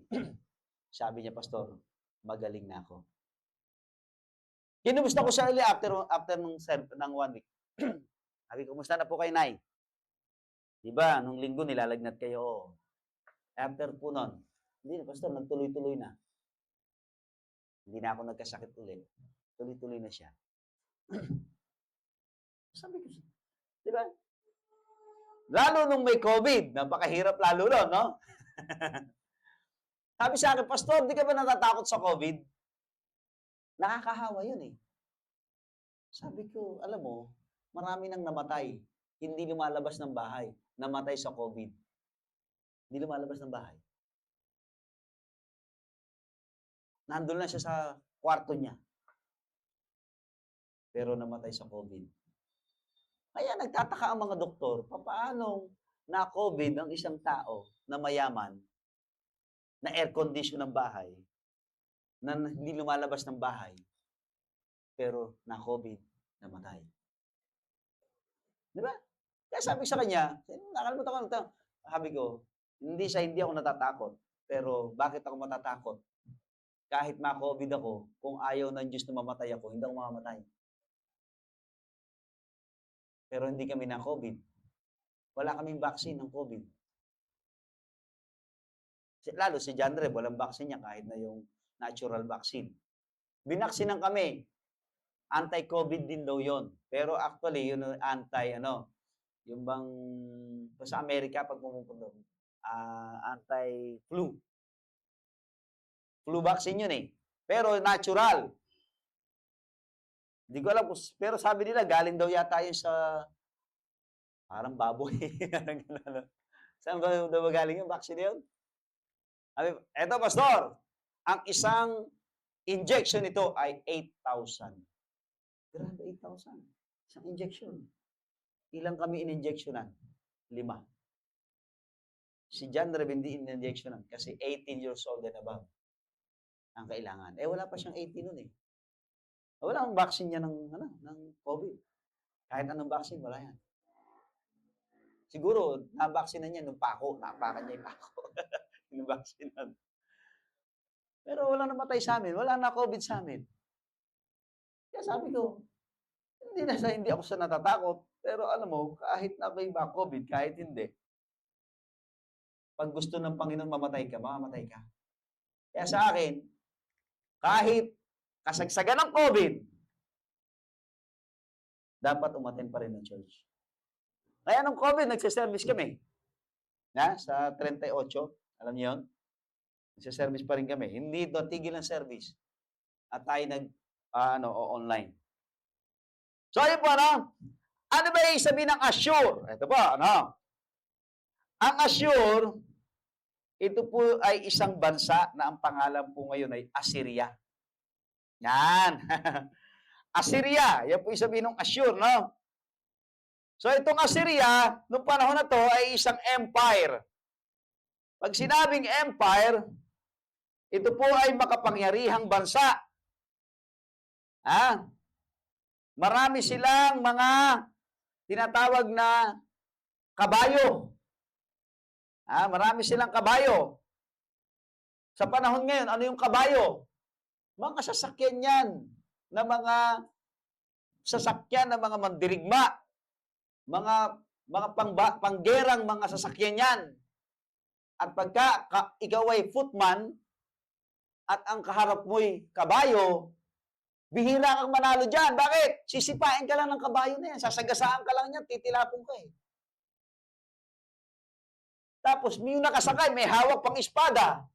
sabi niya, Pastor, magaling na ako. Kinumusta ko siya ulit after ng 1 week. Sabi ko, kumusta na po kayo, Nay? Diba, nung linggo nilalagnat kayo. After po nun, hindi na, Pastor, nagtuloy-tuloy na. Hindi na ako nagkasakit ulit. Tuloy-tuloy na siya. Sabi ko, diba? Lalo nung may COVID, napakahirap lalo nun, no? Sabi sa akin, Pastor, di ka ba natatakot sa COVID? Nakakahawa yun eh. Sabi ko, alam mo, marami nang namatay. Hindi lumalabas ng bahay. Namatay sa COVID. Hindi lumalabas ng bahay. Nandun lang siya sa kwarto niya. Pero namatay sa COVID. Kaya nagtataka ang mga doktor, paano na-COVID ang isang tao na mayaman, na air condition ng bahay, na hindi lumalabas ng bahay, pero na-COVID, namatay. Di ba? Kaya sabi sa kanya, nakalimutan ko, sabi ko, hindi ako natatakot, pero bakit ako matatakot? Kahit ma-COVID ako, kung ayaw ng Diyos na mamatay ako, hindi ako mamamatay. Pero hindi kami na COVID. Wala kaming vaccine ng COVID. Lalo si John Reb, walang vaccine niya kahit na yung natural vaccine. Binaksinan kami. Anti-COVID din daw yon. Pero actually, yun yung bang sa Amerika pag pumupunta, anti-flu. Flu vaccine yun eh. Pero natural. Hindi ko alam, pero sabi nila, galing daw yata yun sa parang baboy. Saan ba daw galing yung vaccine yun? Eto, Pastor, ang isang injection nito ay 8,000. Grabe, 8,000. Isang injection. Ilang kami in-injectionan? 5. Si John Reb hindi in-injectionan kasi 18 years old and above ang kailangan. Wala pa siyang 18 nun eh. Wala akong vaccine niya ng COVID. Kahit anong vaccine, wala yan. Siguro, na-vaccine na niya nung pako. Napakan niya yung pako. Yung vaccine. Pero walang namatay sa amin. Wala na COVID sa amin. Kaya sabi ko, hindi ako sa natatakot. Pero alam mo, kahit na may COVID, kahit hindi, pag gusto ng Panginoon mamatay ka, mamamatay ka. Kaya sa akin, kahit kasagsagan ng COVID, dapat umattend pa rin ng church. Kaya nung COVID, nagsiservice kami. Sa 38, alam niyo yun? Nagsiservice pa rin kami. Hindi tigil ang service. At tayo online. So, ayun po, ano ba yung sabihin ng assure? Ito po, Ang assure, ito po ay isang bansa na ang pangalan po ngayon ay Assyria. Yan. Assyria, yan po yung sabihin ng assure, no? So, itong Assyria, nung panahon na to, ay isang empire. Pag sinabing empire, ito po ay makapangyarihang bansa. Marami silang mga tinatawag na kabayo. Marami silang kabayo. Sa panahon ngayon, ano yung kabayo? Mga sasakyan yan na mga sasakyan ng mga mandirigma. Mga panggerang mga sasakyan yan. At pagka ikaw ay footman at ang kaharap mo'y kabayo, bihira kang manalo dyan. Bakit? Sisipain ka lang ng kabayo na yan. Sasagasaan ka lang yan. Titilapon ka eh. Tapos, may nakasakay, may hawak pang espada.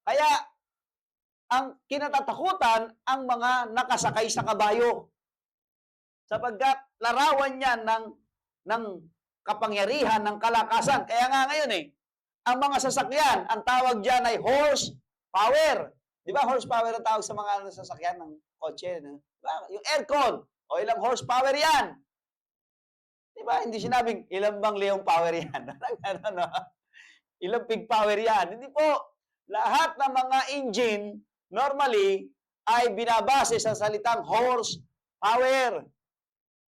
Kaya, ang kinatatakutan, ang mga nakasakay sa kabayo. Sapagkat, larawan yan ng kapangyarihan, ng kalakasan. Kaya nga ngayon ang mga sasakyan, ang tawag dyan ay horsepower. Di ba horsepower ang tawag sa mga sasakyan ng kotse? Diba? Yung aircon, o ilang horsepower yan. Di ba? Hindi sinabing, ilang bang leong power yan? Ilang pig power yan? Hindi po. Lahat ng mga engine, normally, ay binabase sa salitang horsepower.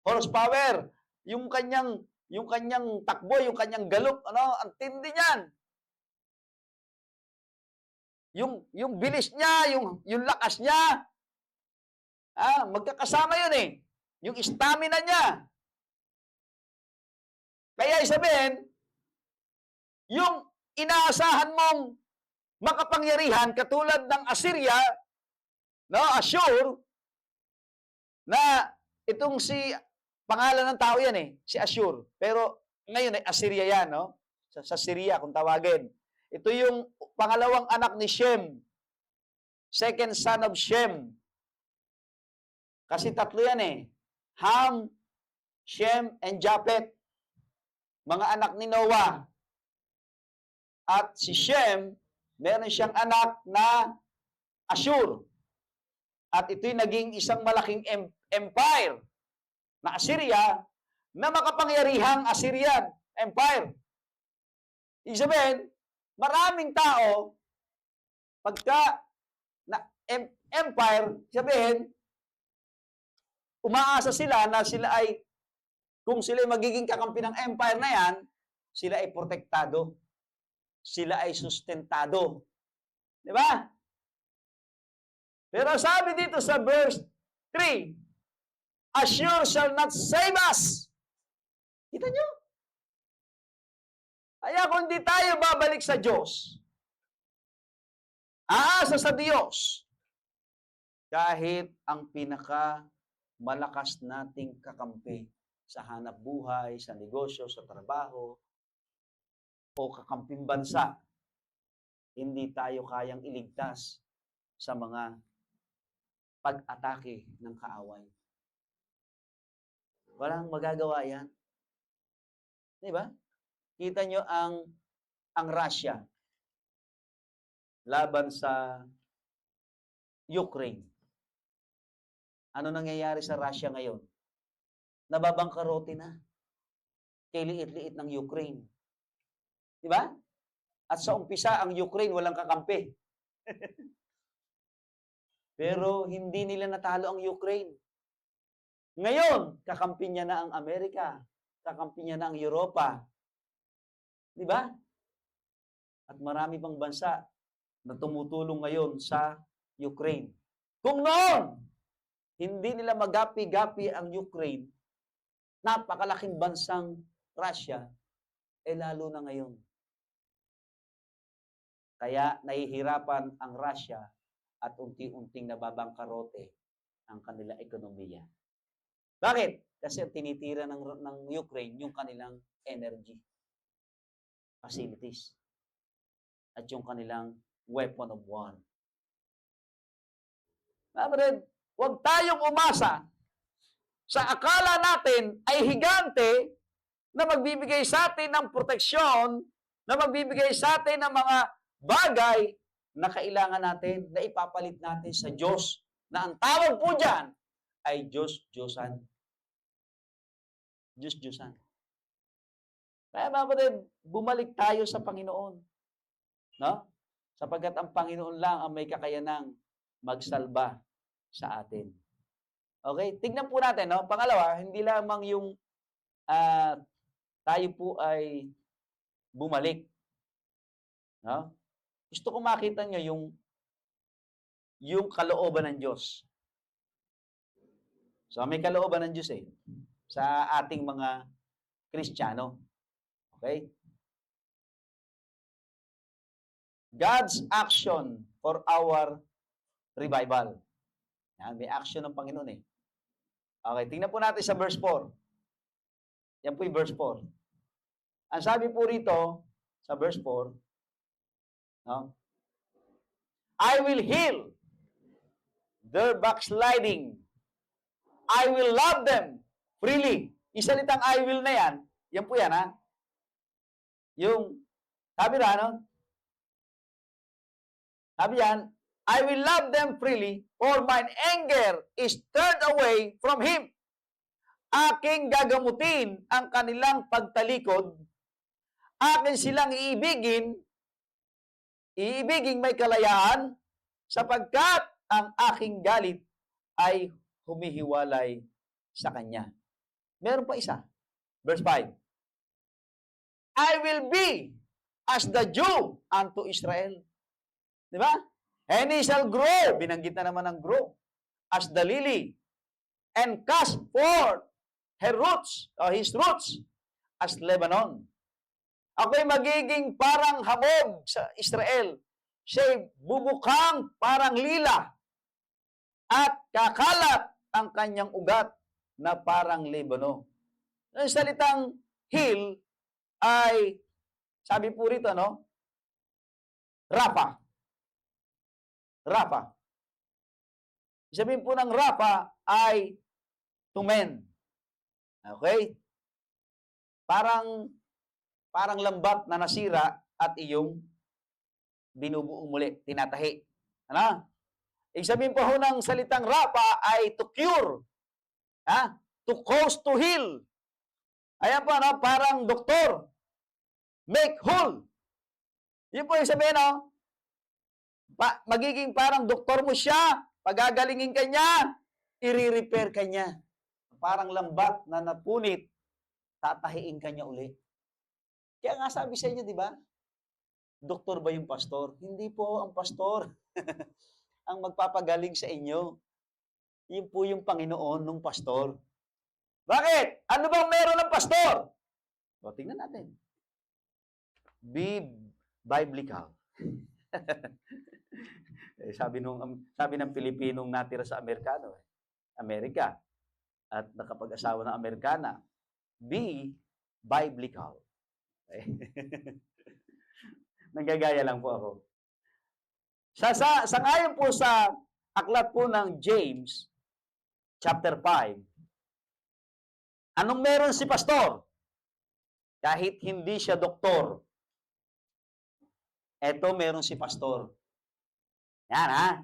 Horsepower. Yung kanyang takbo, yung kanyang galop, ang tindi niyan. Yung bilis niya, yung lakas niya, magkakasama yun eh. Yung stamina niya. Kaya isabihin, yung inaasahan mong makapangyarihan katulad ng Assyria, Assure, na itong pangalan ng tao yan si Assure. Pero ngayon ay Assyria yan, sa Syria kung tawagin. Ito yung pangalawang anak ni Shem. Second son of Shem. Kasi tatlo yan Ham, Shem, and Japheth. Mga anak ni Noah. At si Shem, meron siyang anak na Assure. At ito'y naging isang malaking empire na Assyria na makapangyarihang Assyrian Empire. Ibig sabihin, maraming tao, pagka empire, sabihin, umaasa sila na sila ay, kung sila ay magiging kakampi ng empire na yan, sila ay protektado. Sila ay sustentado. Di ba? Pero sabi dito sa verse 3, Assure shall not save us. Kita nyo? Kaya kung di tayo babalik sa Diyos, aasa sa Diyos, kahit ang malakas nating kakampi sa hanap buhay, sa negosyo, sa trabaho, o kakamping bansa, hindi tayo kayang iligtas sa mga pag-atake ng kaaway. Walang magagawa yan. Di ba? Kita nyo ang Russia laban sa Ukraine. Ano nangyayari sa Russia ngayon? Nababangkarote na. Kay liit-liit ng Ukraine. Di ba? At sa umpisa, ang Ukraine walang kakampi. Pero hindi nila natalo ang Ukraine. Ngayon, kakampi niya na ang Amerika, kakampi niya na ang Europa. Di ba? At marami pang bansa na tumutulong ngayon sa Ukraine. Kung noon, hindi nila magapi-gapi ang Ukraine, napakalaking bansang Russia, lalo na ngayon. Kaya nahihirapan ang Russia at unti-unting nababangkarote ang kanilang ekonomiya. Bakit? Kasi ang tinitira ng Ukraine yung kanilang energy facilities at yung kanilang weapon of war. Kapatid, huwag tayong umasa sa akala natin ay higante na magbibigay sa atin ng proteksyon, na magbibigay sa atin ng mga bagay na kailangan natin, na ipapalit natin sa Diyos, na ang tawag po dyan ay Diyos-Diyosan. Diyos-Diyosan. Kaya mga kapatid, bumalik tayo sa Panginoon. No? Sapagkat ang Panginoon lang ang may kakayanang magsalba sa atin. Okay? Tignan po natin, no? Pangalawa, hindi lamang yung tayo po ay bumalik. No? Gusto ko makita nyo yung kalooban ng Diyos. So, may kalooban ng Diyos sa ating mga Kristiyano. Okay? God's action for our revival. Yan, may action ng Panginoon Okay, tingnan po natin sa verse 4. Yan po yung verse 4. Ang sabi po rito, sa verse 4, no? I will heal their backsliding. I will love them freely. Yung salitang I will na yan po yan, ha? Yung, sabi na, no? Sabi yan, I will love them freely, for mine anger is turned away from him. Aking gagamutin ang kanilang pagtalikod, akin silang iibiging may kalayaan, sapagkat ang aking galit ay humihiwalay sa kanya. Meron pa isa. Verse 5. I will be as the dew unto Israel. Di ba? And he shall grow, binanggit na naman ang grow, as the lily, and cast forth his roots, as Lebanon. Ako'y magiging parang hamog sa Israel. Siya'y bubukang parang lila, at kakalat ang kanyang ugat na parang Lebanon. Ang salitang hill ay, sabi po rito, no? Rafa. Rafa. Sabihin po ng Rafa ay to mend. Okay? Parang lambat na nasira at iyong binubuo muli, tinatahi. Ano? Ibig sabihin po ng salitang Rafa ay to cure. Ha? To cause to heal. Ayan po, no? Parang doktor. Make whole. Yun po yung sabihin, no? Magiging parang doktor mo siya, pagagalingin ka niya, i-repair ka niya. Parang lambat na napunit, tatahiin ka niya uli. Kaya nga sabi sa inyo, di ba? Doktor ba yung pastor? Hindi po ang pastor. Ang magpapagaling sa inyo. Yun po yung Panginoon ng pastor. Bakit? Ano bang meron ng pastor? O, tingnan natin. Be biblical. sabi ng Pilipinong natira sa Amerika at nakapag-asawa ng Amerikana, be biblical. Nanggagaya lang po ako. Sangayon po sa aklat po ng James chapter 5, anong meron si pastor? Kahit hindi siya doktor, eto meron si pastor. Yan, ha?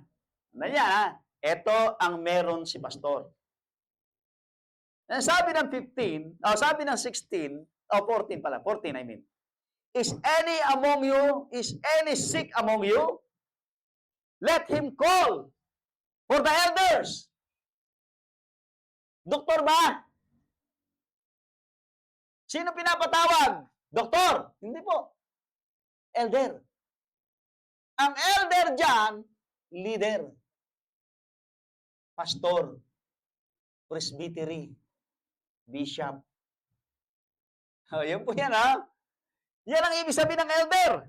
Ano yan, ha? Ito ang meron si pastor. Sabi ng 15, sabi ng 16, 14 pala, 14 I mean. Is any sick among you? Let him call for the elders. Doktor ba? Sino pinapatawag? Doktor? Hindi po. Elder. Ang elder dyan, leader. Pastor. Presbytery. Bishop. Oh, yun po yan, ha? Yan ang ibig sabihin ng elder.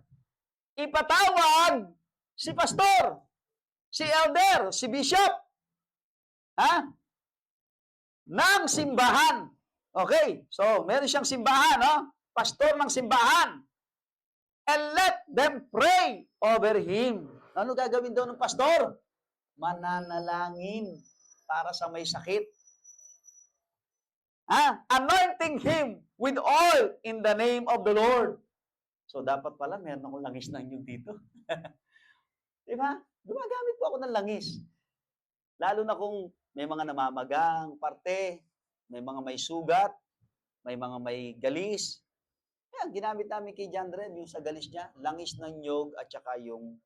Ipatawag si pastor, si elder, si bishop, ha? Ng simbahan. Okay, so meron siyang simbahan, no? Pastor ng simbahan. And let them pray over him. Ano gagawin daw ng pastor? Mananalangin para sa may sakit. Anointing him with oil in the name of the Lord. So, dapat pala, meron akong langis na inyong dito. Di ba? Gumagamit po ako ng langis. Lalo na kung may mga namamagang parte, may mga may sugat, may mga may galis. Yan, ginamit namin kay John Red, yung sa galis niya, langis ng nyog at saka yung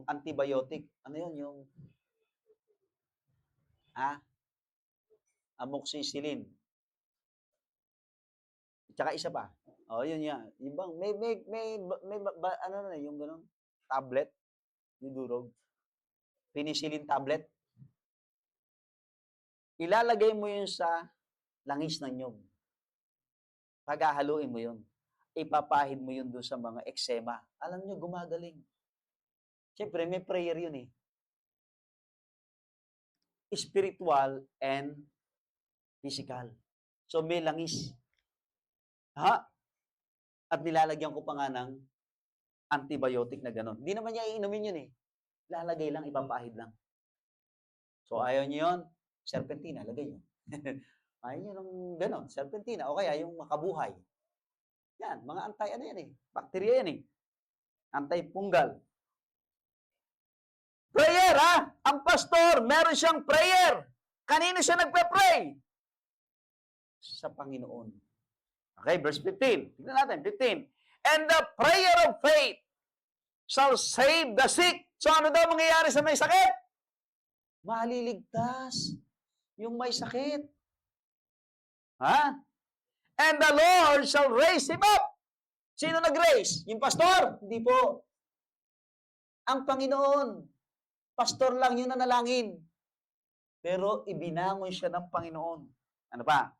antibiotic. Ano yun? Yung amoxicillin. Tsaka isa pa. Oh, yun yan. Ibang ano na yung ganun, tablet, yung durog. Penicillin tablet. Ilalagay mo yun sa langis ng nyog. Paghahaluin mo yun. Ipapahid mo yun doon sa mga eksema. Alam nyo, gumagaling. Siyempre, may prayer yun eh. Spiritual and physical. So, may langis. At nilalagyan ko pa nga ng antibiotic na gano'n. Hindi naman niya iinumin yun eh. Lalagay lang, ipapahid lang. So, ayaw niyo yun, serpentina, lagay nyo. Ayaw niyo ng gano'n, serpentina, o kaya yung makabuhay. Yan, mga ano yan eh. Bakterya yan eh. Anti-fungal. Prayer, Ang pastor, meron siyang prayer. Kanino siya nagpe-pray? Sa Panginoon. Okay, verse 15. Tignan natin, 15. And the prayer of faith shall save the sick. So ano daw mangyayari sa may sakit? Maliligtas yung may sakit. And the Lord shall raise him up. Sino nag-raise? Yung pastor? Hindi po. Ang Panginoon. Pastor lang yung nanalangin. Pero ibinangon siya ng Panginoon. Ano pa?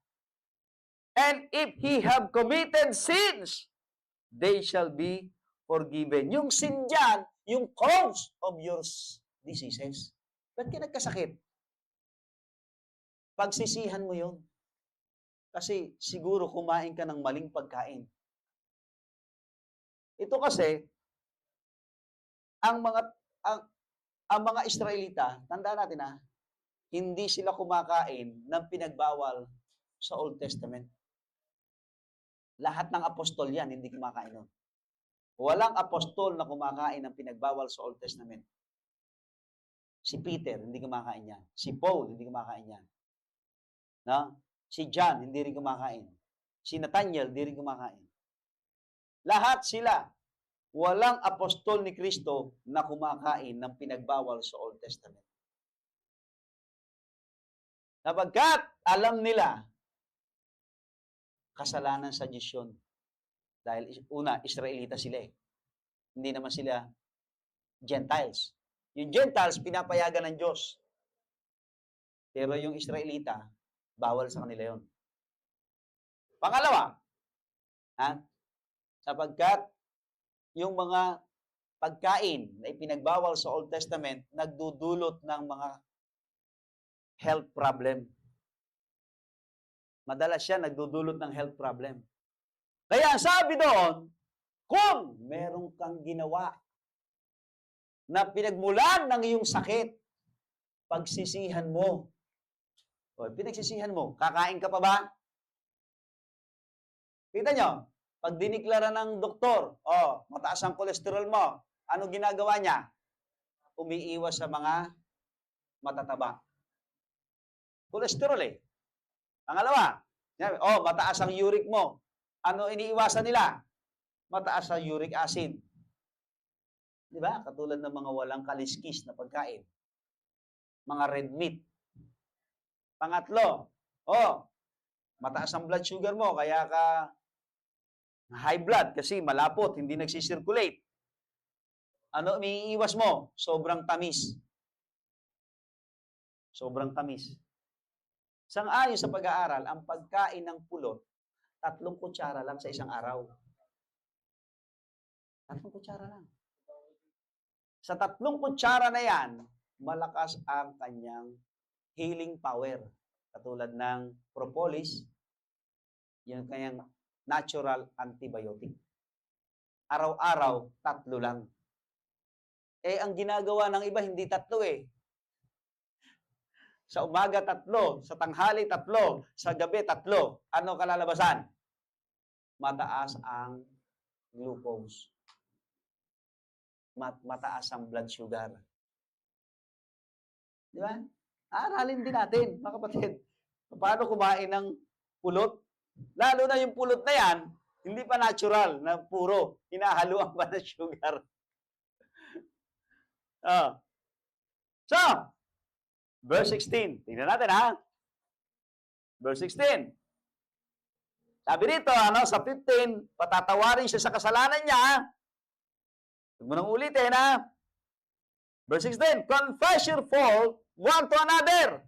And if he have committed sins, they shall be forgiven. Yung sin dyan, yung cause of your diseases. Ba't ka nagkasakit? Pagsisihan mo yun. Kasi siguro kumain ka ng maling pagkain. Ito kasi, ang mga Israelita, tandaan natin hindi sila kumakain ng pinagbawal sa Old Testament. Lahat ng apostol yan, hindi kumakain nun. Walang apostol na kumakain ng pinagbawal sa Old Testament. Si Peter, hindi kumakain yan. Si Paul, hindi kumakain yan. No? Si John, hindi rin kumakain. Si Nathaniel, hindi rin kumakain. Lahat sila, walang apostol ni Kristo na kumakain ng pinagbawal sa Old Testament. Sapagkat alam nila, kasalanan sa Diyos yun. Dahil una, Israelita sila eh. Hindi naman sila Gentiles. Yung Gentiles, pinapayagan ng Diyos. Pero yung Israelita, bawal sa kanila yun. Pangalawa, sapagkat yung mga pagkain na ipinagbawal sa Old Testament, nagdudulot ng mga health problem. Madalas siya nagdudulot ng health problem. Kaya sabi doon, kung meron kang ginawa na pinagmulan ng iyong sakit, pagsisihan mo. O, pinagsisihan mo, kakain ka pa ba? Kita nyo, pag diniklara ng doktor, mataas ang kolesterol mo, ano ginagawa niya? Umiiwas sa mga matataba. Kolesterol eh. Pangalawa, mataas ang uric mo. Ano iniiwasan nila? Mataas ang uric acid. Di ba? Katulad ng mga walang kaliskis na pagkain. Mga red meat. Pangatlo, mataas ang blood sugar mo, kaya ka high blood kasi malapot, hindi nagsisirculate. Ano umiiwas mo? Sobrang tamis. Sobrang tamis. Sang-ayon sa pag-aaral, ang pagkain ng pulot, 3 kutsara lang sa isang araw. 3 kutsara lang. Sa 3 kutsara na yan, malakas ang kanyang healing power. Katulad ng propolis, yung kanyang natural antibiotic. Araw-araw, 3 lang. Ang ginagawa ng iba, hindi 3 eh. Sa umaga 3, sa tanghali 3, sa gabi 3. Ano kalalabasan? Mataas ang glucose. Mataas ang blood sugar. Di ba? Aralin din natin, mga kapatid. Paano kumain ng pulot? Lalo na yung pulot na yan, hindi pa natural na puro. Hinahaluan pa ng sugar. So, verse 16. Tingnan natin, ha? Verse 16. Sabi dito, sa 15, patatawarin siya sa kasalanan niya. Huwag mo nang ulitin, ha? Verse 16, confess your fault one to another.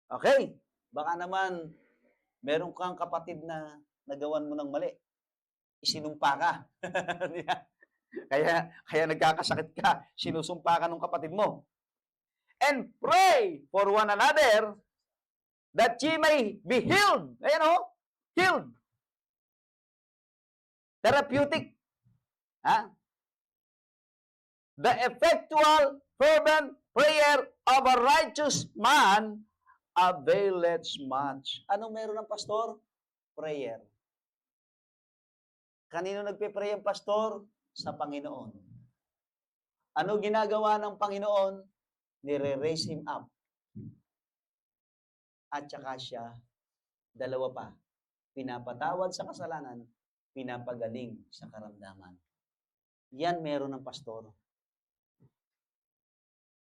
Okay. Baka naman, meron kang kapatid na nagawan mo ng mali. Isinumpa ka. kaya nagkakasakit ka. Sinusumpa ka ng kapatid mo. And pray for one another that ye may be healed. Ayan healed. Therapeutic. The effectual, fervent prayer of a righteous man availeth much. Anong meron ng pastor? Prayer. Kanino nagpe-pray ang pastor? Sa Panginoon. Ano ginagawa ng Panginoon? Nire-raise him up. At saka siya, dalawa pa, pinapatawad sa kasalanan, pinapagaling sa karamdaman. Yan meron ng pastor.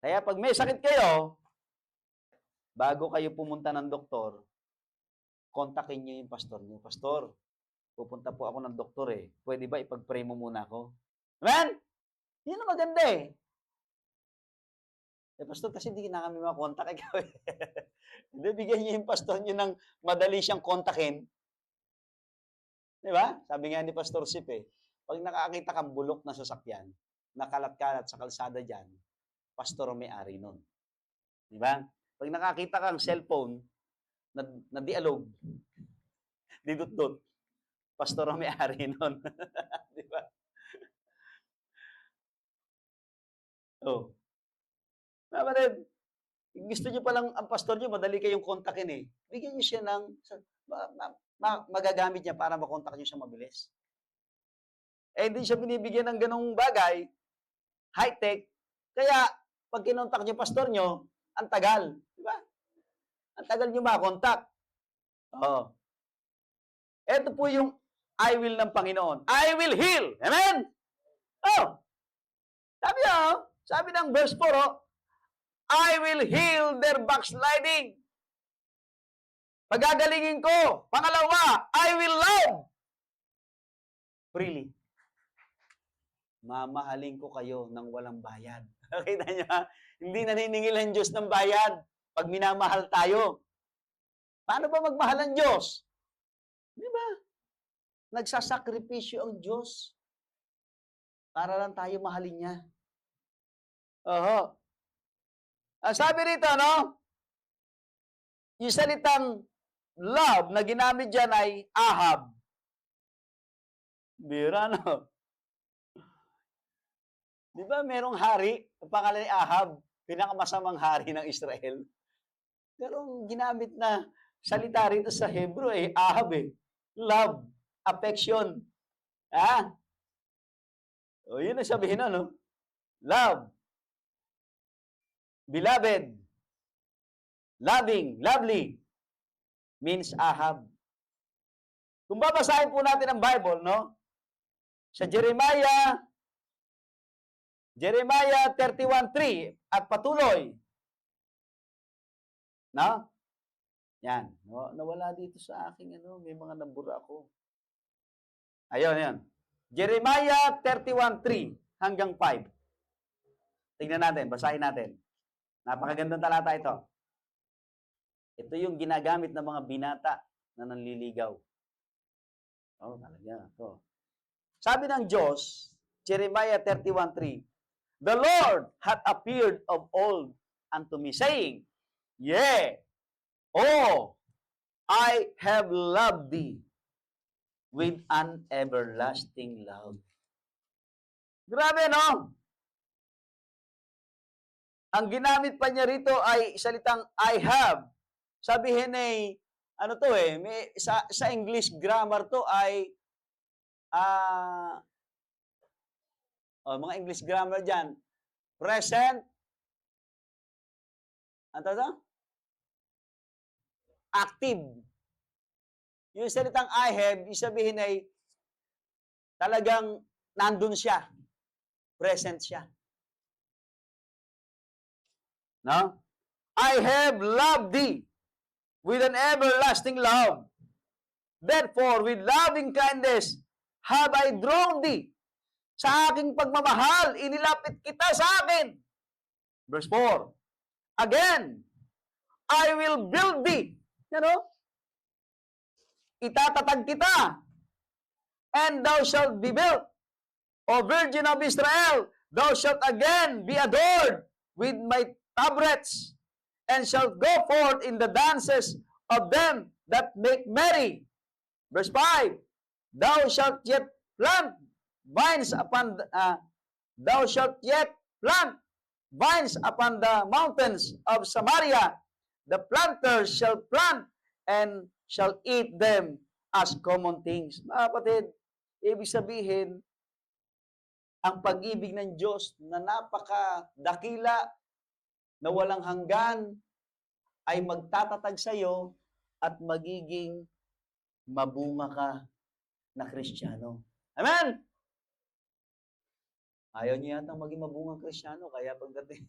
Kaya pag may sakit kayo, bago kayo pumunta ng doktor, kontakin niyo yung pastor niyo. Pastor, pupunta po ako ng doktor eh. Pwede ba ipag-pray mo muna ako? Amen? Yan ang maganda eh. Pastor, kasi hindi na kami makontak ikaw eh. Hindi, bigyan niyo yung pastor niyo ng madali siyang kontakin. Di ba? Sabi nga ni Pastor Sip eh, pag nakakita kang bulok na sasakyan, nakalat-kalat sa kalsada dyan, pastor ang may-ari nun. Di ba? Pag nakakita kang cellphone na dialog, didut-dut, pastor ang may-ari nun. Di ba? Kapatid, gusto nyo palang ang pastor nyo, madali kayong kontakin eh. Bigyan nyo siya ng, magagamit niya para makontak nyo siya mabilis. Hindi siya binibigyan ng ganong bagay, high-tech, kaya pag kinontak nyo pastor nyo, ang tagal. Di ba? Ang tagal nyo makontak. Ito po yung I will ng Panginoon. I will heal. Amen? Sabi ng verse 4, I will heal their backsliding. Pagagalingin ko. Pangalawa, I will love freely. Mamahalin ko kayo ng walang bayad. Kita niyo, hindi naniningil ang Diyos ng bayad pag minamahal tayo. Paano ba magmahal ang Diyos? Di ba? Nagsasakripisyo ang Diyos para lang tayo mahalin niya. Sabi rito, yung salitang love na ginamit dyan ay Ahab. Bira, Di ba merong hari, ang pangalan ni Ahab, pinakamasamang hari ng Israel. Pero ginamit na salita rito sa Hebrew ay Ahab eh. Love, affection. Yun ang sabihin Love. Beloved, loving, lovely, means Ahab. Kung babasahin po natin ang Bible, sa Jeremiah 31:3 at patuloy, Yan. Nawala dito sa aking may mga nabura ako. Ayun, ayun. Jeremiah 31:3 hanggang 5. Tingnan natin, basahin natin. Napakagandang talata ito. Ito yung ginagamit ng mga binata na nanliligaw. Oh, talaga. Ito. Sabi ng Diyos, Jeremiah 31:3, The Lord hath appeared of old unto me, saying, Yea, oh, I have loved thee with an everlasting love. Grabe, no? Ang ginamit pa niya rito ay salitang I have. Sabihin ano to may, sa English grammar to ay, mga English grammar dyan, present, ano to? Active. Yung salitang I have, isabihin ay talagang nandun siya. Present siya. No? I have loved thee with an everlasting love. Therefore, with loving kindness have I drawn thee. Sa aking pagmamahal, inilapit kita sa akin. Verse 4. Again, I will build thee. Itatatag kita. And thou shalt be built. O Virgin of Israel, thou shalt again be adored with my tabrets, and shalt go forth in the dances of them that make merry. Verse 5, Thou shalt yet plant vines upon thou shalt yet plant vines upon the mountains of Samaria. The planters shall plant and shall eat them as common things. Mga kapatid, ibig sabihin, ang pag-ibig ng Diyos na napakadakila, na walang hanggan, ay magtatatag sa iyo at magiging mabunga ka na Kristiyano. Amen? Ayaw niya yata maging mabungang Kristiyano, kaya pagdating.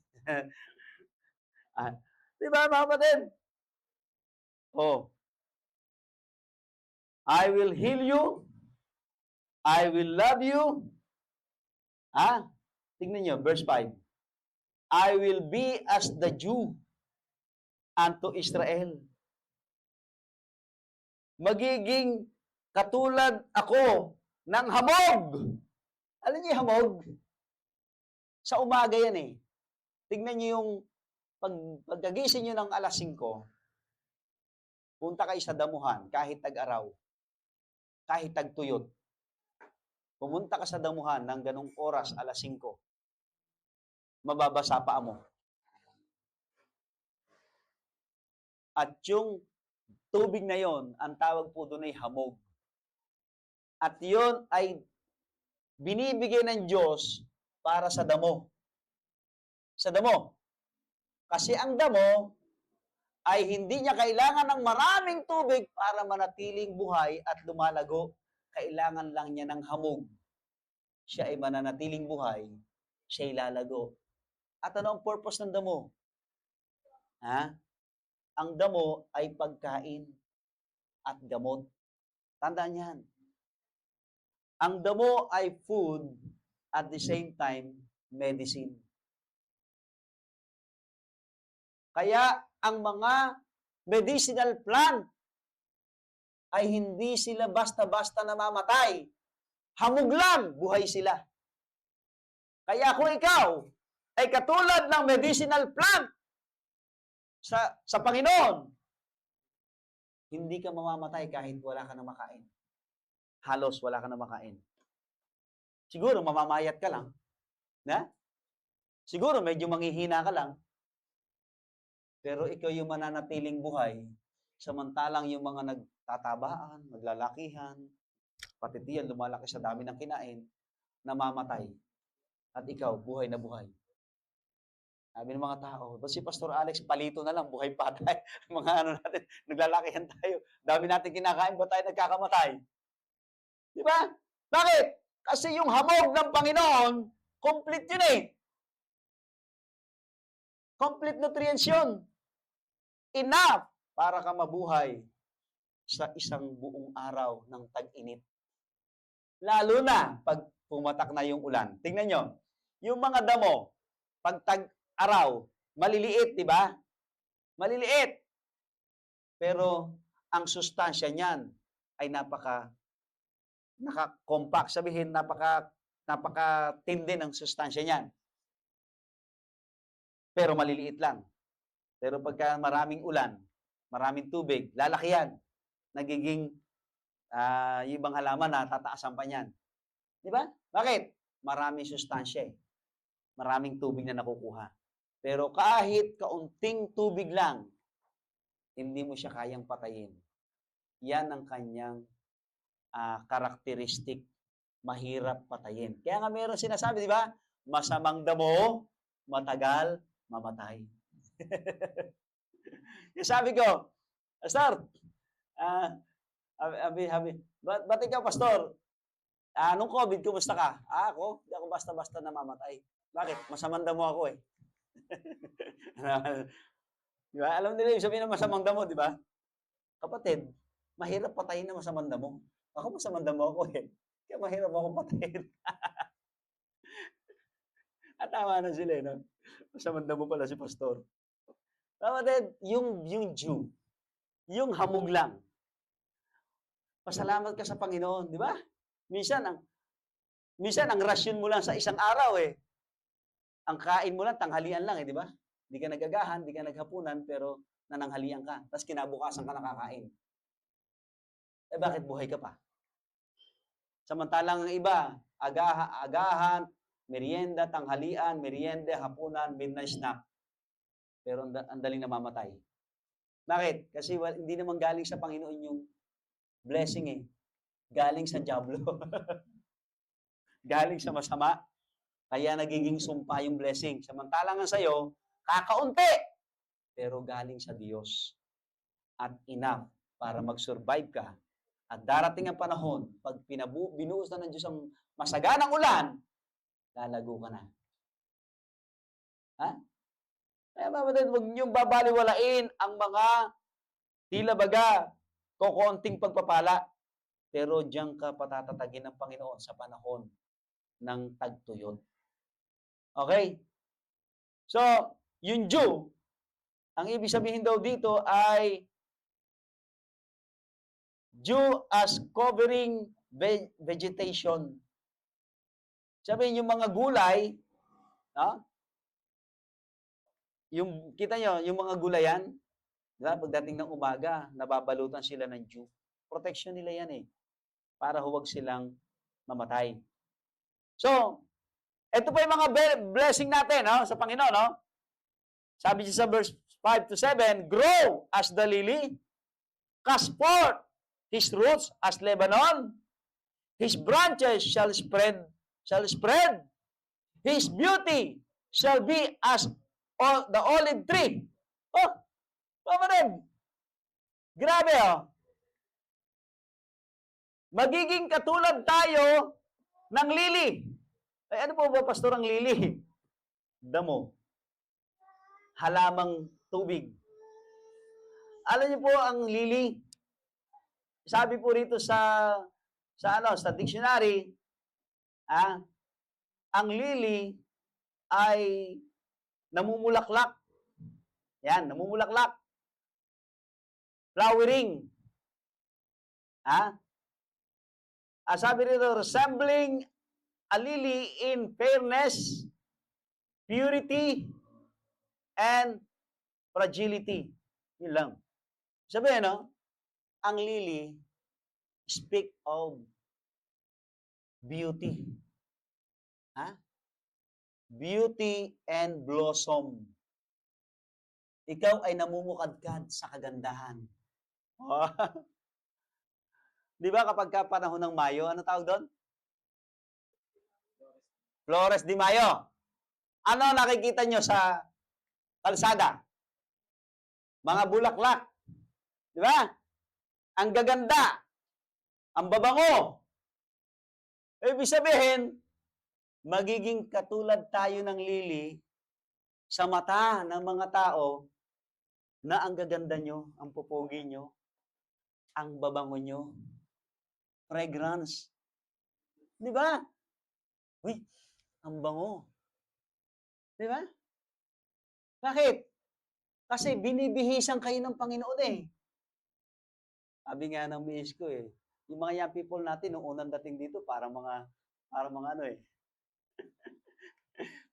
Di ba, mga kapatid? Oh. I will heal you. I will love you. Tingnan niyo, verse 5. I will be as the Jew unto Israel. Magiging katulad ako ng hamog. Alam niyo yung hamog? Sa umaga yan Tingnan niyo yung pagkagising niyo ng alas 5, punta kayo sa damuhan kahit tag-araw, kahit tag-tuyot. Pumunta ka sa damuhan ng ganong oras, alas 5, mababasa pa mo. At yung tubig na yon, ang tawag po doon ay hamog. At yon ay binibigay ng Diyos para sa damo. Sa damo. Kasi ang damo ay hindi niya kailangan ng maraming tubig para manatiling buhay at lumalago. Kailangan lang niya ng hamog. Siya ay mananatiling buhay, siya ay lalago. At ano ang purpose ng damo? Ang damo ay pagkain at gamot. Tandaan yan. Ang damo ay food at the same time medicine. Kaya ang mga medicinal plant ay hindi sila basta-basta namamatay. Hamog lang, buhay sila. Kaya kung ikaw ay katulad ng medicinal plant sa Panginoon, hindi ka mamamatay kahit wala ka na makain. Halos wala ka na makain. Siguro mamamayat ka lang. Siguro medyo manghihina ka lang. Pero ikaw yung mananatiling buhay, samantalang yung mga nagtatabaan, naglalakihan, pati tiyan lumalaki sa dami ng kinain, namamatay. At ikaw, buhay na buhay. Sabi ng mga tao, ba si Pastor Alex, palito na lang, buhay pa tayo. Mga natin, naglalakihan tayo. Dami natin kinakain, ba tayo nagkakamatay? Di ba? Bakit? Kasi yung hamog ng Panginoon, complete yun Complete nutrients yun. Enough para ka mabuhay sa isang buong araw ng tag-init. Lalo na pag pumatak na yung ulan. Tingnan nyo, yung mga damo, pag tag-araw, maliliit, di ba? Maliliit. Pero ang sustansya niyan ay naka-compact. Sabihin, napaka-tindi ng sustansya niyan. Pero maliliit lang. Pero pagka maraming ulan, maraming tubig, lalaki yan. Nagiging, yung ibang halaman na tataasan pa niyan. Di ba? Bakit? Maraming sustansya eh. Maraming tubig na nakukuha. Pero kahit kaunting tubig lang, hindi mo siya kayang patayin. Yan ang kanyang karakteristik. Mahirap patayin. Kaya nga meron sinasabi, di ba? Masamang damo, matagal mamatay. Yung sabi ko, Pastor, ba't ikaw, Pastor? Nung COVID, kumusta ka? Ako? Hindi ako basta-basta namamatay. Bakit? Masamang damo ako eh. Di ba? Alam nila yung sabihin ng masamang damo, di ba? Kapatid, mahirap patayin na masamang damo. Ako masamang damo ako eh. Kaya mahirap akong patayin. At tama na sila eh, no? Masamang damo pala si Pastor. Kapatid, yung Jew, yung hamog lang, pasalamat ka sa Panginoon, di ba? Minsan ang rasyon mo lang sa isang araw eh. Ang kain mo lang, tanghalian lang eh, di ba? Di ka nagagahan, di ka naghapunan, pero nananghalian ka. Tapos kinabukasan ka nakakain. Eh bakit buhay ka pa? Samantalang ang iba, agahan, merienda, tanghalian, merienda, hapunan, midnight snack. Pero ang daling namamatay. Bakit? Kasi hindi naman galing sa Panginoon yung blessing eh. Galing sa diablo. Galing sa masama. Kaya nagiging sumpa yung blessing. Samantalang nga sa'yo, kakaunti. Pero galing sa Diyos. At enough para mag-survive ka. At darating ang panahon, pag binuhos na ng Diyos ang masaganang ulan, lalago ka na. Ha? Kaya huwag niyong babaliwalain ang mga tila baga kokonting pagpapala. Pero diyan ka patatatagin ng Panginoon sa panahon ng tagtuyot. Okay? So, yung Jew, ang ibig sabihin daw dito ay Jew as covering vegetation. Sabihin yung mga gulay, no? Yung kita nyo, yung mga gulayan, diba? Pagdating ng umaga, nababalutan sila ng dew. Protection nila yan eh. Para huwag silang mamatay. So, ito pa yung mga blessing natin no? Sa Panginoon. No? Sabi siya sa verse 5 to 7, grow as the lily, cast forth his roots as Lebanon, his branches shall spread, his beauty shall be as the olive tree. Oh, pamanin. Grabe oh. Magiging katulad tayo ng lili. Ay, ano po ba, Pastor, ang lili? Damo. Halamang tubig. Alam niyo po ang lili? Sabi po rito sa dictionary, ang lili ay namumulaklak. Yan, namumulaklak. Flowering. Sabi rito, resembling a lily in fairness, purity, and fragility. Yun lang. Sabihin, no? Ang lily speak of beauty. Beauty and blossom. Ikaw ay namumukadkad sa kagandahan. Di ba kapag panahon ng Mayo, ano tawag doon? Flores de Mayo. Ano nakikita nyo sa kalsada? Mga bulaklak. Di ba? Ang gaganda. Ang babango. Ibig sabihin, magiging katulad tayo ng lili sa mata ng mga tao na ang gaganda nyo, ang pupogi nyo, ang babango nyo, fragrance. Di ba? Uy, ang bango. Di ba? Bakit? Kasi binibihisan kayo ng Panginoon eh. Sabi nga ng miss ko eh, yung mga young people natin, nung unang dating dito, parang mga ano eh.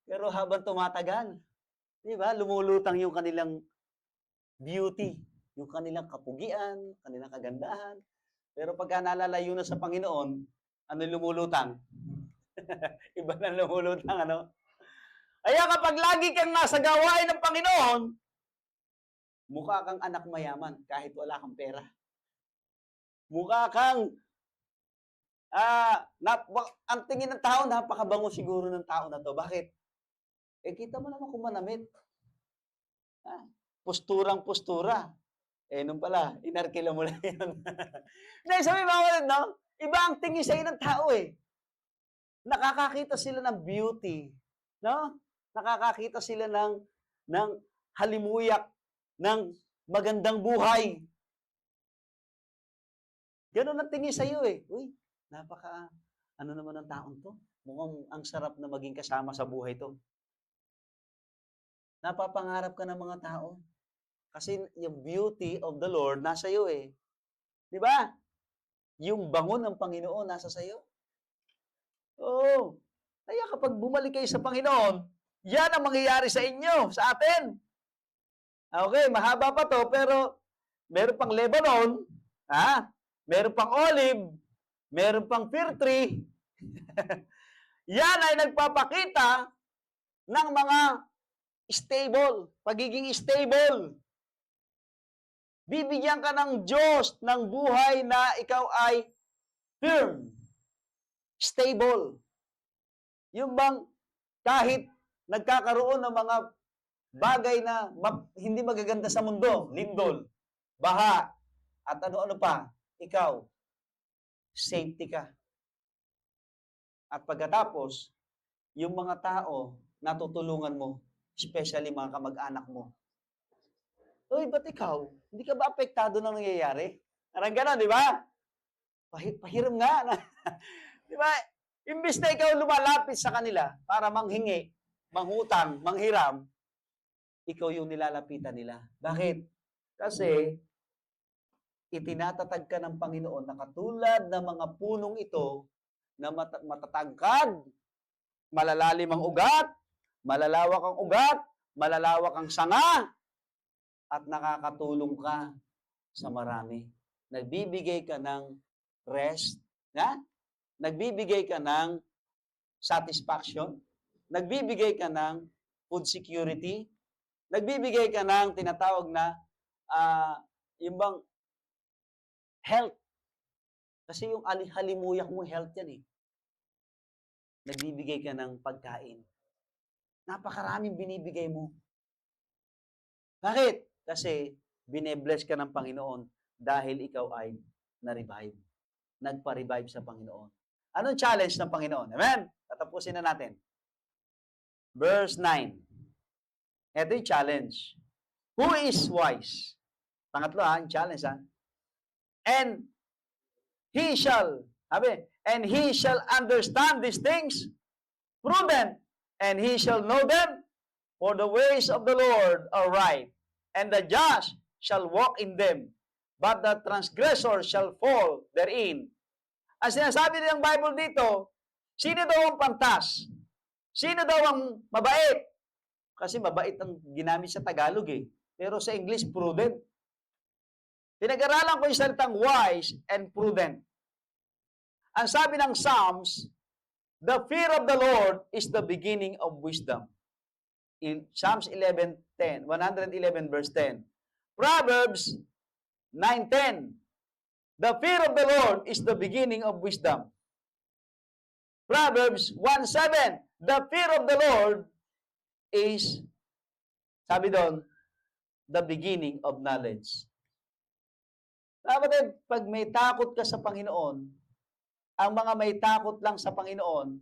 Pero habang tumatagal, di ba, lumulutang yung kanilang beauty, yung kanilang kapugian, kanilang kagandahan. Pero pagka nalalayo na sa Panginoon, ano lumulutang? Iba na lumulutang, ano? Kaya kapag lagi kang nasa gawain ng Panginoon, mukha kang anak mayaman kahit wala kang pera. Mukha kang, ang tingin ng tao, napakabango siguro ng tao na to. Bakit? Eh, kita mo naman kung manamit. Posturang-postura. Eh, nung pala, inarkila mo lang yun. Hindi, sabi mga no? Iba ang tingin sa'yo ng tao eh. Nakakakita sila ng beauty. No? Nakakakita sila ng halimuyak, ng magandang buhay. Ganun ang tingin sa'yo eh. Uy, ano naman ang taong to? Mukhang ang sarap na maging kasama sa buhay to. Napapangarap ka ng mga tao. Kasi yung beauty of the Lord nasa iyo eh. Di ba? Yung bango ng Panginoon nasa sayo. Oo. Kaya kapag bumalik kayo sa Panginoon, yan ang mangyayari sa inyo, sa atin. Okay, mahaba pa to, pero meron pang Lebanon, meron pang olive, meron pang fir tree. Yan ay nagpapakita ng mga stable, pagiging stable. Bibigyan ka ng Diyos ng buhay na ikaw ay firm, stable. Yung bang kahit nagkakaroon ng mga bagay na hindi magaganda sa mundo, lindol, baha, at ano-ano pa, ikaw, safety ka. At pagkatapos, yung mga tao na tutulungan mo, especially mga kamag-anak mo, uy, ba't ikaw? Hindi ka ba apektado ng nangyayari? Parang gano'n, di ba? Pahiram nga. Di ba? Imbis na ikaw lumalapit sa kanila para manghingi, manghutang, manghiram, ikaw yung nilalapitan nila. Bakit? Kasi itinatatag ka ng Panginoon na katulad ng mga punong ito na matatagkad, malalalim ang ugat, malalawak ang ugat, malalawak ang sanga, at nakakatulong ka sa marami. Nagbibigay ka ng rest, nagbibigay ka ng satisfaction, nagbibigay ka ng food security, nagbibigay ka ng tinatawag na yung bang health. Kasi yung halimuyak mo, health yan eh. Nagbibigay ka ng pagkain. Napakaraming binibigay mo. Bakit? Kasi binebless ka ng Panginoon dahil ikaw ay na-revive. Nagpa-revive sa Panginoon. Anong challenge ng Panginoon? Amen? Tatapusin na natin. Verse 9. Ito yung challenge. Who is wise? Pangatlo yung challenge And he shall understand these things, prudent, and he shall know them, for the ways of the Lord are right, and the just shall walk in them, but the transgressor shall fall therein. Ang sinasabi ng Bible dito, sino daw ang pantas? Sino daw ang mabait? Kasi mabait ang ginamit sa Tagalog eh. Pero sa English, prudent. Pinag-aralan ko yung salitang wise and prudent. Ang sabi ng Psalms, the fear of the Lord is the beginning of wisdom. In Psalms 111 verse 10. Proverbs 9:10. The fear of the Lord is the beginning of wisdom. Proverbs 1:7. The fear of the Lord is, sabi doon, the beginning of knowledge. Kapatid, pag may takot ka sa Panginoon, ang mga may takot lang sa Panginoon,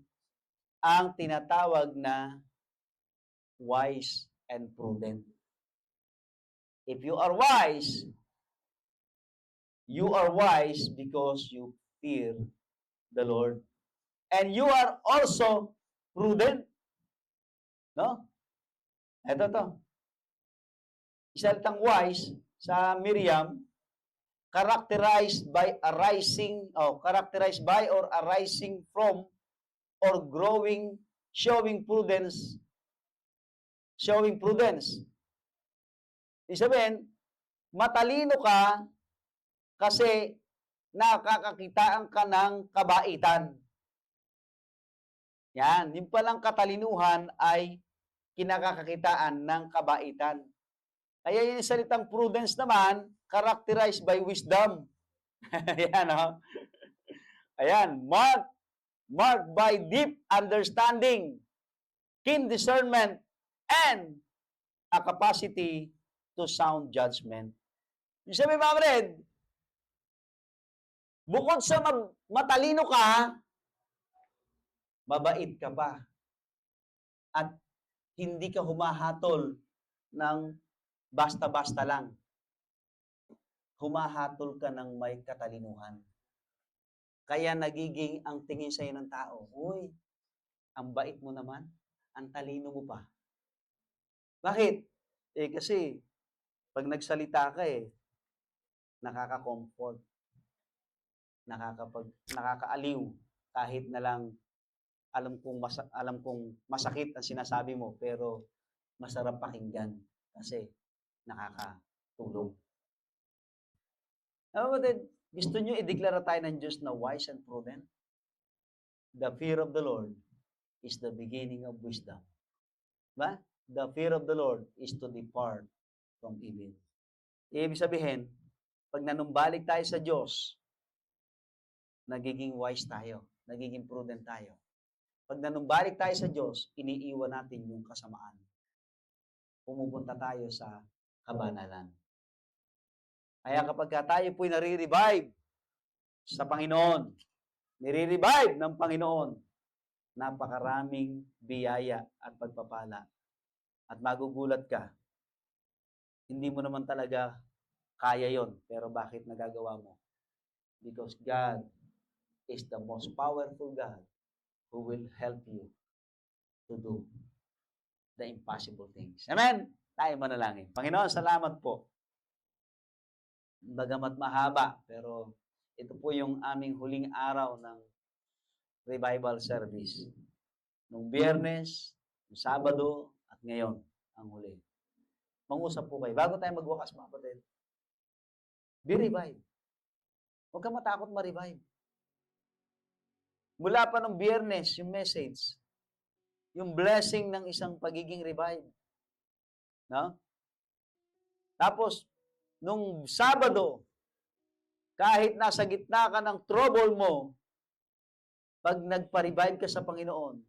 ang tinatawag na wise and prudent. If you are wise because you fear the Lord. And you are also prudent. No? Ito to. Salitang wise sa Miriam, characterized by or arising from or growing, showing prudence. Ibig sabihin, matalino ka kasi nakakakitaan ka ng kabaitan. Yan, yung palang katalinuhan ay kinakakakitaan ng kabaitan. Kaya yung salitang prudence naman, characterized by wisdom. Ayan, oh. Ayan, marked by deep understanding, keen discernment, and a capacity to sound judgment. Yung sabi, mga kapatid, bukod sa matalino ka, mabait ka pa. At hindi ka humahatol ng basta-basta lang. Humahatol ka ng may katalinuhan. Kaya nagiging ang tingin sa'yo ng tao, uy, ang bait mo naman, ang talino mo pa. Bakit? Kasi, pag nagsalita ka nakaka-comfort, nakakaaliw, kahit na lang alam kong masakit ang sinasabi mo, pero masarap pakinggan kasi nakakatulong. Gusto nyo ideklara tayo ng Diyos na wise and prudent? The fear of the Lord is the beginning of wisdom. Ba? The fear of the Lord is to depart from evil. Ibig sabihin, pag nanumbalik tayo sa Diyos, nagiging wise tayo, nagiging prudent tayo. Pag nanumbalik tayo sa Diyos, iniiwan natin yung kasamaan. Pumupunta tayo sa kabanalan. Kaya kapag tayo po'y nare-revive sa Panginoon, nire-revive ng Panginoon, napakaraming biyaya at pagpapala. At magugulat ka, hindi mo naman talaga kaya yon, pero bakit nagagawa mo? Because God is the most powerful God who will help you to do the impossible things. Amen? Tayo manalangin. Panginoon, salamat po. Bagamat mahaba, pero ito po yung aming huling araw ng revival service. Nung Biyernes, nung Sabado, at ngayon, ang huli. Mangusap po kayo. Bago tayo magwakas, mga kapatid, be revived. Huwag ka matakot ma-revive. Mula pa nung Biyernes, yung message, yung blessing ng isang pagiging revive. No? Tapos, nung Sabado, kahit nasa gitna ka ng trouble mo, pag nagpa-revive ka sa Panginoon,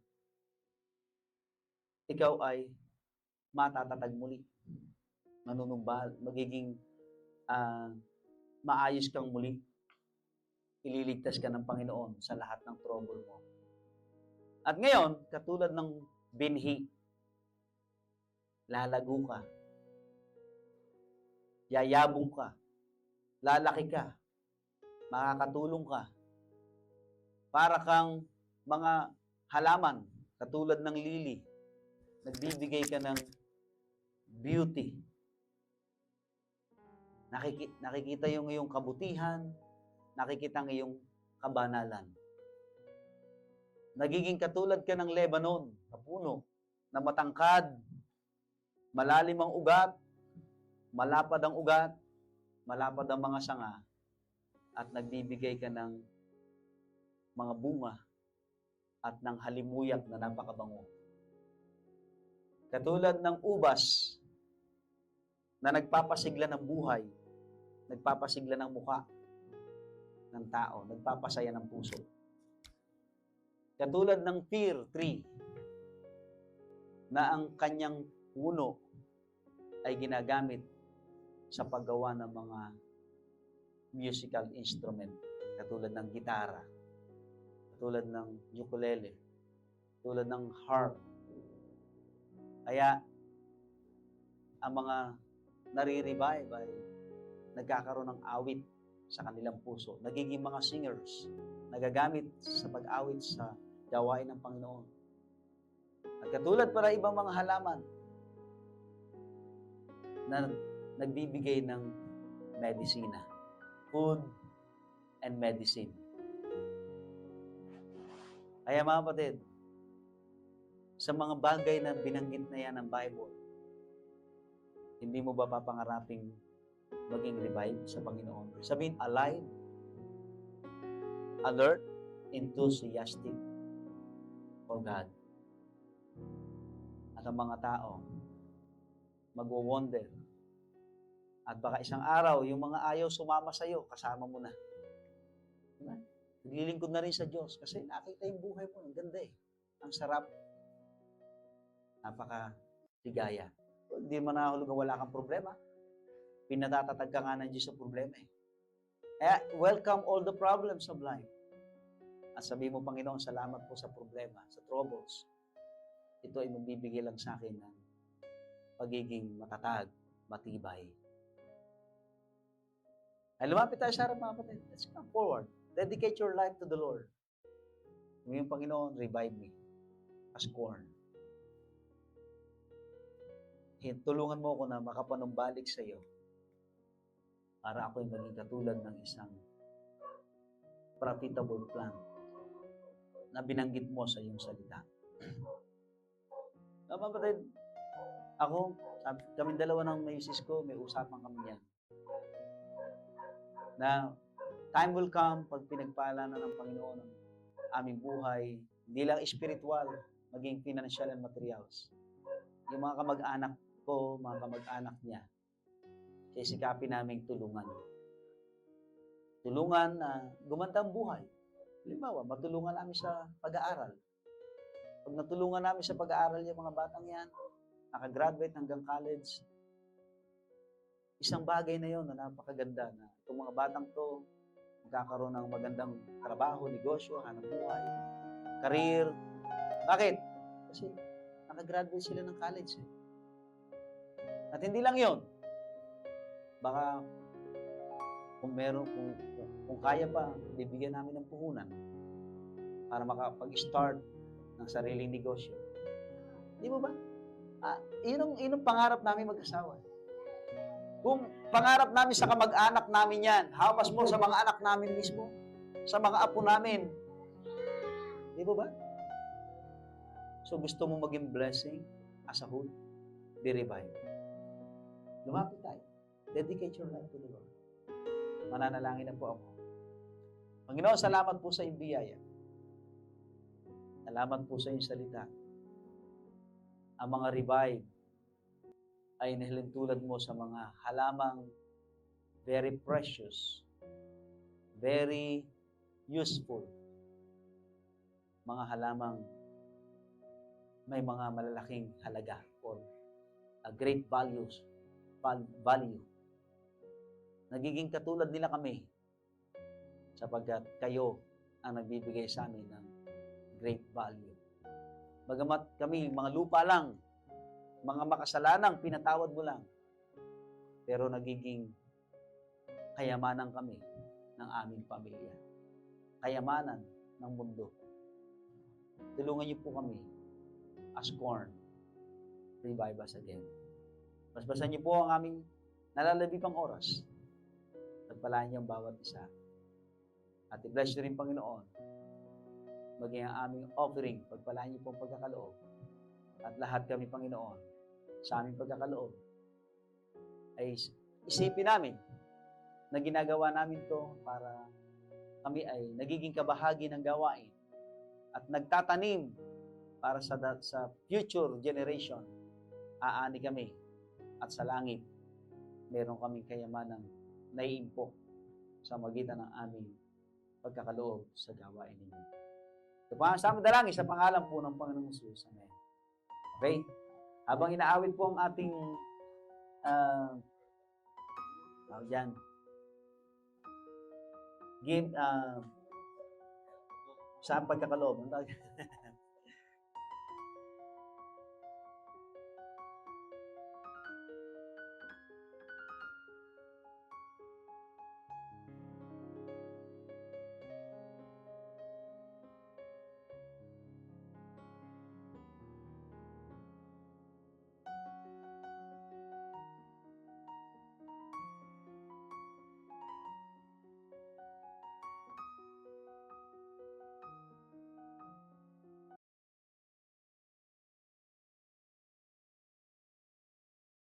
ikaw ay matatatag muli. Manunumbal, magiging maayos kang muli. Ililigtas ka ng Panginoon sa lahat ng trouble mo. At ngayon, katulad ng binhi, lalago ka, yayabong ka, lalaki ka, makakatulong ka, para kang mga halaman, katulad ng lili, nagbibigay ka ng beauty. Nakikita yung iyong kabutihan, nakikita ang iyong kabanalan. Nagiging katulad ka ng Lebanon, na puno, na matangkad, malalim ang ugat, malapad ang ugat, malapad ang mga sanga, at nagbibigay ka ng mga bunga at ng halimuyak na napakabango. Katulad ng ubas na nagpapasigla ng buhay, nagpapasigla ng mukha ng tao, nagpapasaya ng puso. Katulad ng fir tree na ang kanyang puno ay ginagamit sa paggawa ng mga musical instrument, katulad ng gitara, katulad ng ukulele, katulad ng harp. Kaya ang mga nare-revive ay nagkakaroon ng awit sa kanilang puso. Nagiging mga singers, nagagamit sa pag-awit sa gawain ng Panginoon. At katulad para ibang mga halaman na nagbibigay ng medisina, food and medicine. Kaya mga kapatid, sa mga bagay na binanggit na yan ng Bible, hindi mo ba papangaraping maging revive sa Panginoon? Sabihin, alive, alert, enthusiastic for God. At ang mga tao, magwo-wonder. At baka isang araw, yung mga ayaw sumama sa'yo, kasama mo na. Diba? Naglilingkod na rin sa Diyos kasi nakita yung buhay mo. Ang ganda eh. Ang sarap. Napaka-ligaya. Hindi mo nahulog na wala kang problema. Pinatatatag ka nga ng Diyos sa problema eh. Kaya, welcome all the problems of life. At sabi mo, Panginoon, salamat po sa problema, sa troubles. Ito ay magbibigay lang sa akin ng pagiging matatag, matibay. Ay, lumapit tayo sa harap mga kapatid. Let's come forward. Dedicate your life to the Lord. Ngayon, Panginoon, revive me as corn. Tulungan mo ako na makapanumbalik sa iyo para ako'y maging katulad ng isang profitable plant na binanggit mo sa iyong salita. Mga kapatid, ako, kaming dalawa ng misis ko, may usapan kami yan. Na time will come pag pinagpala na ng Panginoon ang aming buhay, hindi lang spiritual, maging financial and materials. Yung mga kamag-anak ko, mga kamag-anak niya, sisikapin naming tulungan. Tulungan na gumanda ang buhay. Halimbawa, matulungan namin sa pag-aaral. Pag natulungan namin sa pag-aaral yung mga batang yan, nakagraduate hanggang college, isang bagay na yon na napakaganda na itong mga batang to, magkakaroon ng magandang trabaho, negosyo, hanap buhay, career. Bakit? Kasi nakagraduate sila ng college eh. At hindi lang yon. Baka kung kung kaya pa, bibigyan namin ng puhunan para makapag-start ng sariling negosyo. Di ba ba? Yun ang pangarap namin mag-asawa. Kung pangarap namin sa kamag-anak namin yan, hamas mo sa mga anak namin mismo, sa mga apo namin. Di ba ba? So gusto mo maging blessing as a whole, be revived. Lumapit tayo. Dedicate your life to the Lord. Mananalangin na po ako. Panginoon, salamat po sa iyong biyaya. Salamat po sa iyong salita. Ang mga revive ay nahilintulad mo sa mga halamang very precious, very useful. Mga halamang may mga malalaking halaga or a great value. Nagiging katulad nila kami sapagkat kayo ang nagbibigay sa amin ng great value. Bagamat kami mga lupa lang, mga makasalanang pinatawad mo lang, pero nagiging kayamanan kami ng aming pamilya. Kayamanan ng mundo. Tulungan niyo po kami as corn. Revive us again. Basbasan niyo po ang aming nalalabi pang oras. Pagpalaan niyo ang bawat isa. At i-bless niyo rin, Panginoon, maging ang aming offering. Pagpalaan niyo po ang pagkakaloob. At lahat kami, Panginoon, sa aming pagkakaloob, ay isipin namin na ginagawa namin to para kami ay nagiging kabahagi ng gawain at nagtatanim para sa future generation. Aani kami at sa langit, meron kaming kayamanang naiimpok sa magitan ng aming pagkakaloob sa gawain ninyo. Ito pa ang sa aming dalangin sa pangalan po ng Panginoong Jesus. Amen. Okay? Habang inaawit po ang ating sa pagkakaloob.